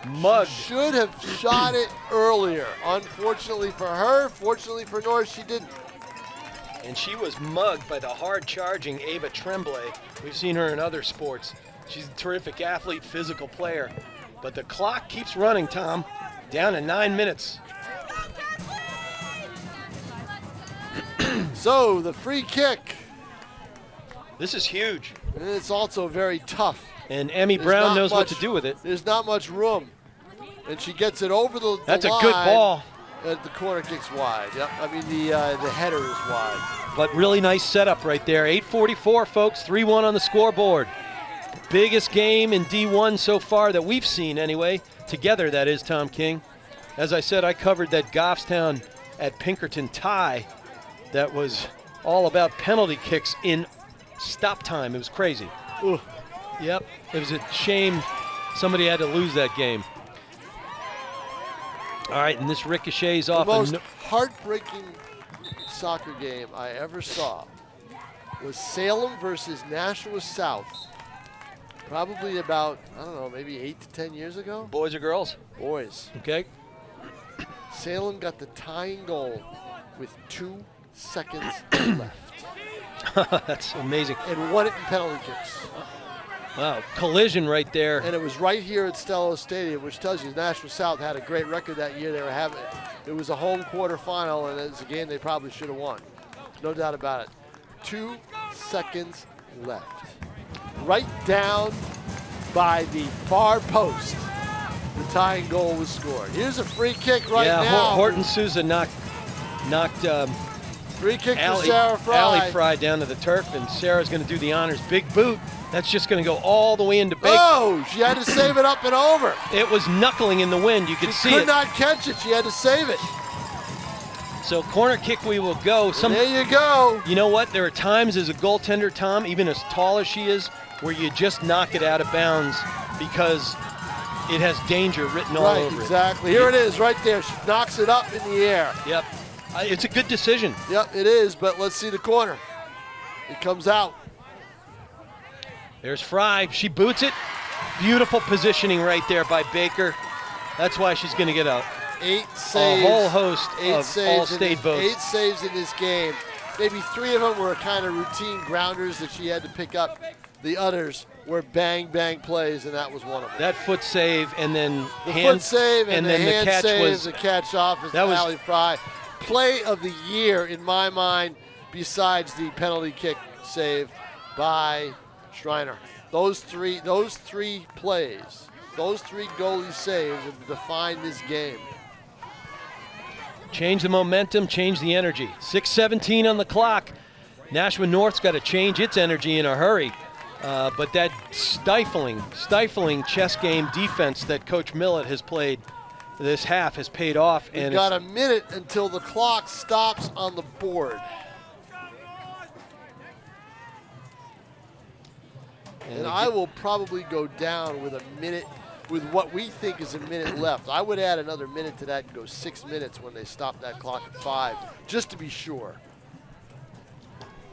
S3: mugged.
S2: Should have shot it earlier. Unfortunately for her, fortunately for Norris, she didn't.
S3: And she was mugged by the hard-charging Ava Tremblay. We've seen her in other sports. She's a terrific athlete, physical player. But the clock keeps running, Tom. Down to 9 minutes.
S2: So the free kick,
S3: This is huge.
S2: and it's also very tough.
S3: And Emmy
S2: There's
S3: Brown
S2: not
S3: knows what
S2: much-
S3: to do with it.
S2: There's not much room. And she gets it over the
S3: That's a
S2: line,
S3: good ball.
S2: and the corner kick's wide. Yep. I mean, the header is wide.
S3: But really nice setup right there. 8:44, folks. 3-1 on the scoreboard. Biggest game in D1 so far that we've seen anyway. Together, that is, Tom King. As I said, I covered that Goffstown at Pinkerton tie that was all about penalty kicks in stop time. It was crazy.
S2: Ugh.
S3: Yep. It was a shame somebody had to lose that game. All right, and this ricochets
S2: The
S3: off.
S2: most heartbreaking soccer game I ever saw was Salem versus Nashua South. Probably about, I don't know, maybe 8 to 10 years ago.
S3: Boys or girls?
S2: Boys.
S3: Okay.
S2: Salem got the tying goal with 2 seconds left
S3: That's amazing.
S2: and won it in penalty kicks.
S3: Wow, collision right there.
S2: And it was right here at Stello Stadium, which tells you Nashua South had a great record that year. They were having it was a home quarterfinal, and it's a game they probably should have won. No doubt about it. 2 seconds left. Right down by the far post, the tying goal was scored. Here's a free kick right
S3: yeah,
S2: now.
S3: Horton Sousa knocked
S2: Free kick for
S3: Allie
S2: Sarah Fry.
S3: Allie Fry down to the turf, and Sarah's going to do the honors. Big boot. That's just going to go all the way into Baker.
S2: Oh, she had to save it up and over.
S3: It was knuckling in the wind. You could see
S2: Could
S3: it.
S2: not catch it. She had to save it.
S3: So corner kick we will go.
S2: There you go.
S3: You know what? There are times as a goaltender, Tom, even as tall as she is, where you just knock it out of bounds because it has danger written all
S2: Right,
S3: over
S2: exactly. Here it is right there. She knocks it up in the air.
S3: it. Yep. It's a good decision.
S2: Yep, it is, but let's see the corner. It comes out.
S3: There's Fry. She boots it. Beautiful positioning right there by Baker. That's why she's going to get a
S2: 8 saves.
S3: whole host
S2: Eight
S3: of
S2: saves
S3: all-state votes.
S2: 8 saves in this game. Maybe 3 of them were kind of routine grounders that she had to pick up. The others were bang, bang plays, and that was one of them.
S3: That foot save and then
S2: The
S3: hand
S2: foot save and the
S3: then
S2: hand
S3: the catch
S2: save,
S3: was
S2: the catch off is
S3: that was-
S2: Allie Fry. Play of the year in my mind, besides the penalty kick save by Schreiner. Those three plays, those 3 goalie saves have defined this game.
S3: change the momentum, change the energy. 6:17 on the clock. Nashua North's got to change its energy in a hurry. But that stifling chess game defense that Coach Millett has played this half has paid off.
S2: We've got a minute until the clock stops on the board. And I will probably go down with a minute, with what we think is a minute left. I would add another minute to that and go 6 minutes when they stop that clock at 5, just to be sure.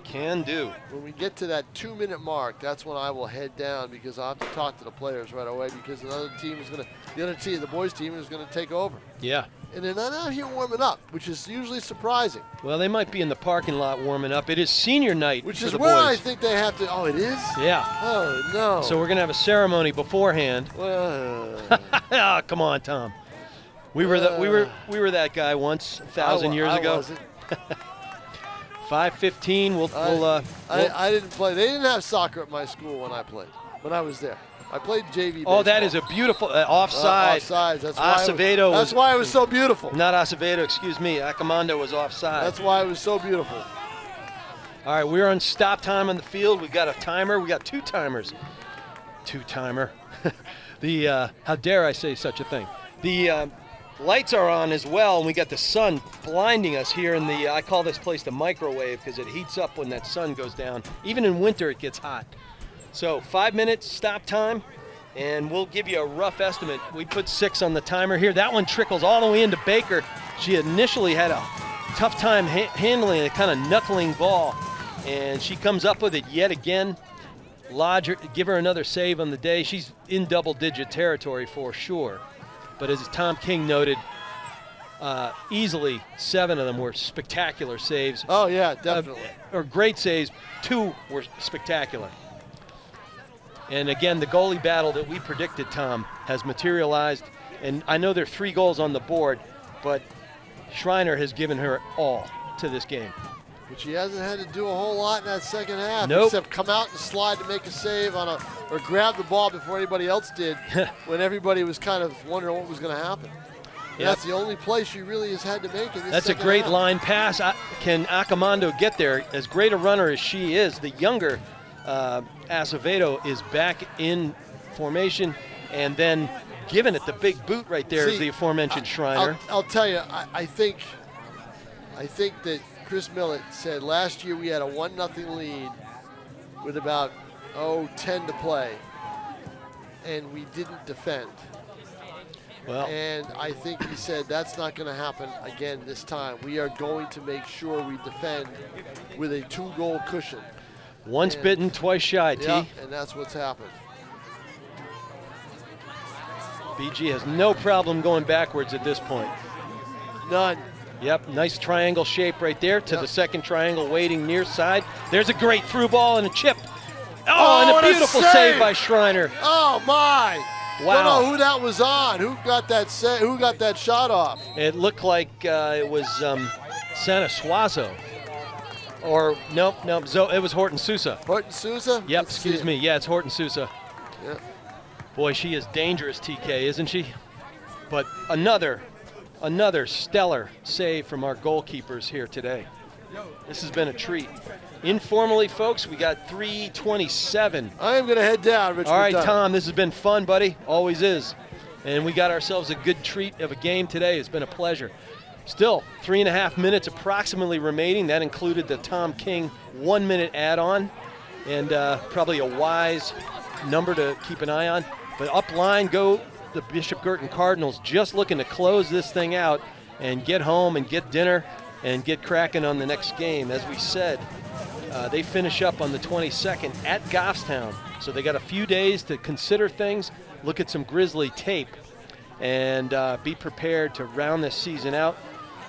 S3: Can do.
S2: When we get to that 2-minute mark, that's when I will head down, because I'll have to talk to the players right away, because the other team, the boys' team is going to take over.
S3: Yeah.
S2: And they're not out here warming up, which is usually surprising.
S3: Well, they might be in the parking lot warming up. It is senior night
S2: which
S3: for
S2: is
S3: the
S2: where
S3: boys.
S2: I think they have to. Oh, it is?
S3: Yeah.
S2: Oh, no.
S3: So we're going to have a ceremony beforehand.
S2: Ah,
S3: come on, Tom. We were that guy once 1,000 years ago.
S2: I wasn't.
S3: 5:15.
S2: I didn't play. They didn't have soccer at my school when I played. When I was there, I played JV baseball.
S3: Oh, that is a beautiful offside.
S2: Offsides. That's
S3: why
S2: it was so beautiful.
S3: Not Acevedo, excuse me. Accomando was offside.
S2: That's why it was so beautiful.
S3: All right, we're on stop time on the field. We got a timer. We got 2 timers. 2-timer. How dare I say such a thing? The lights are on as well, and we got the sun blinding us here in I call this place the microwave, because it heats up when that sun goes down. Even in winter, it gets hot. So 5 minutes stop time, and we'll give you a rough estimate. We put 6 on the timer here. That one trickles all the way into Baker. She initially had a tough time handling a kind of knuckling ball, and she comes up with it yet again. Lodge her, give her another save on the day. She's in double-digit territory for sure. But as Tom King noted, easily 7 of them were spectacular saves.
S2: Oh, yeah, definitely.
S3: Or great saves. 2 were spectacular. And again, the goalie battle that we predicted, Tom, has materialized. And I know there are 3 goals on the board, but Schreiner has given her all to this game.
S2: But she hasn't had to do a whole lot in that second half,
S3: nope.
S2: Except come out and slide to make a save or grab the ball before anybody else did, when everybody was kind of wondering what was going to happen. Yep. That's the only play she really has had to make in this
S3: That's a
S2: second
S3: great
S2: half.
S3: line pass. Can Accomando get there? As great a runner as she is, the younger Acevedo is back in formation, and then giving it the big boot right there is the aforementioned Schreiner.
S2: I'll tell you, I think that Chris Millett said last year we had a 1-0 lead with about 10 to play, and we didn't defend.
S3: Well,
S2: and I think he said that's not going to happen again this time. We are going to make sure we defend with a 2-goal cushion.
S3: Once bitten, twice shy, T.
S2: Yeah, and that's what's happened.
S3: BG has no problem going backwards at this point.
S2: None.
S3: Yep, nice triangle shape right there to the second triangle waiting near side. There's a great through ball and a chip. Oh, and a beautiful save by Schreiner.
S2: Oh, my.
S3: Wow.
S2: Don't know who that was on. Who got that shot off?
S3: It looked like it was Santa Suazo. Or, nope, it was Horton Sousa.
S2: Horton Sousa?
S3: Yep, excuse me. Yeah, it's Horton Sousa.
S2: Yep.
S3: Boy, she is dangerous, TK, isn't she? But another stellar save from our goalkeepers here today. This has been a treat. Informally, folks, we got 3:27.
S2: I am going to head down, Richard.
S3: All right, Tom, this has been fun, buddy. Always is. And we got ourselves a good treat of a game today. It's been a pleasure. Still, 3.5 minutes approximately remaining. That included the Tom King 1-minute add-on, and probably a wise number to keep an eye on. But up line go the Bishop Girton Cardinals, just looking to close this thing out and get home and get dinner and get cracking on the next game. As we said, they finish up on the 22nd at Goffstown. So they got a few days to consider things, look at some Grizzly tape, and be prepared to round this season out.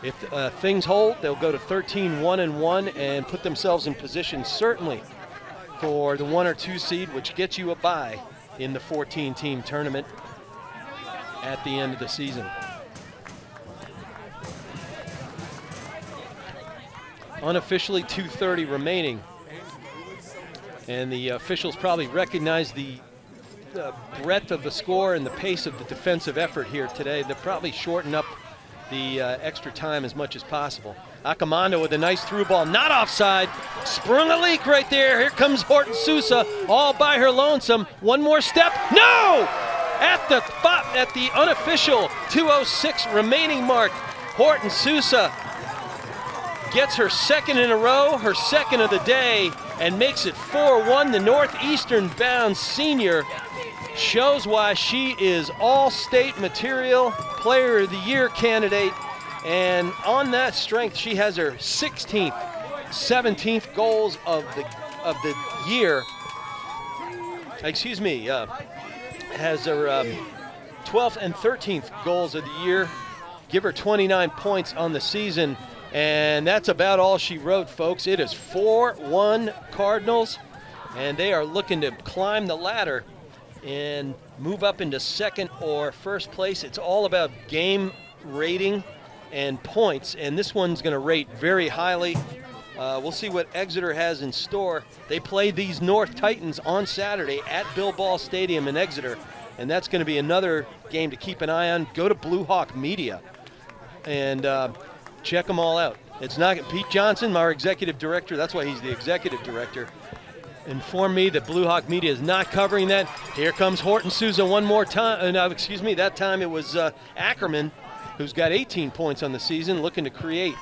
S3: If things hold, they'll go to 13-1-1 and put themselves in position certainly for the 1 or 2 seed, which gets you a bye in the 14-team tournament at the end of the season. Unofficially 2:30 remaining, and the officials probably recognize the breadth of the score and the pace of the defensive effort here today. They'll probably shorten up the extra time as much as possible. Accomando with a nice through ball, not offside. Sprung a leak right there. Here comes Horton Sousa, all by her lonesome. One more step. No! At the unofficial 2:06 remaining mark, Horton Sousa gets her second in a row, her second of the day, and makes it 4-1. The Northeastern bound senior shows why she is all-state material, player of the year candidate, and on that strength, she has her 16th, 17th goals of the year. Excuse me, has her 12th and 13th goals of the year. Give her 29 points on the season. And that's about all she wrote, folks. It is 4-1 Cardinals, and they are looking to climb the ladder and move up into second or first place. It's all about game rating and points, and this one's going to rate very highly. We'll see what Exeter has in store. They play these North Titans on Saturday at Bill Ball Stadium in Exeter, and that's going to be another game to keep an eye on. Go to Blue Hawk Media and check them all out. It's not Pete Johnson, our executive director. That's why he's the executive director. Informed me that Blue Hawk Media is not covering that. Here comes Horton Sousa one more time. That time it was Ackerman, who's got 18 points on the season, looking to create.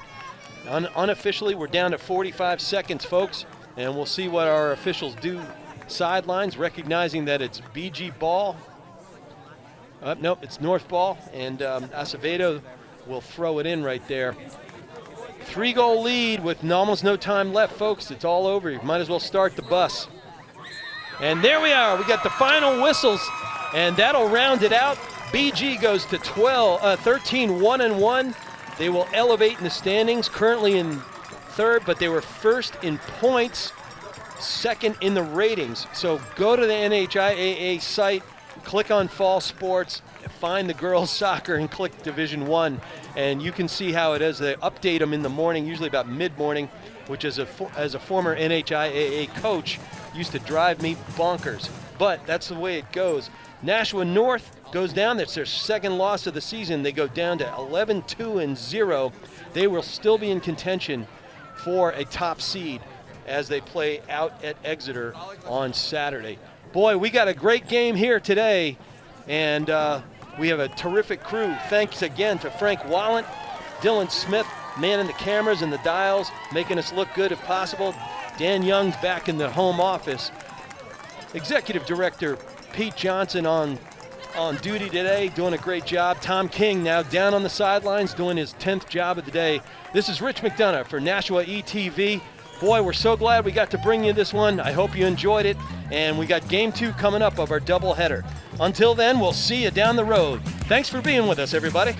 S3: Unofficially, we're down to 45 seconds, folks, and we'll see what our officials do sidelines, recognizing that it's BG ball. Nope, it's North ball, and Acevedo will throw it in right there. 3-goal lead with almost no time left, folks. It's all over. You might as well start the bus. And there we are. We got the final whistles, and that'll round it out. BG goes to 13, 1-1. They will elevate in the standings, currently in third, but they were first in points, second in the ratings. So go to the NHIAA site, click on Fall Sports, find the girls soccer and click Division I, and you can see how it is. They update them in the morning, usually about mid-morning, which as a former NHIAA coach used to drive me bonkers. But that's the way it goes. Nashua North goes down. That's their second loss of the season. They go down to 11-2-0. They will still be in contention for a top seed as they play out at Exeter on Saturday. Boy, we got a great game here today, and we have a terrific crew. Thanks again to Frank Wallen, Dylan Smith, manning the cameras and the dials, making us look good if possible. Dan Young's back in the home office. Executive Director Pete Johnson on duty today, doing a great job. Tom King now down on the sidelines, doing his 10th job of the day. This is Rich McDonough for Nashua ETV. Boy, we're so glad we got to bring you this one. I hope you enjoyed it. And we got game 2 coming up of our doubleheader. Until then, we'll see you down the road. Thanks for being with us, everybody.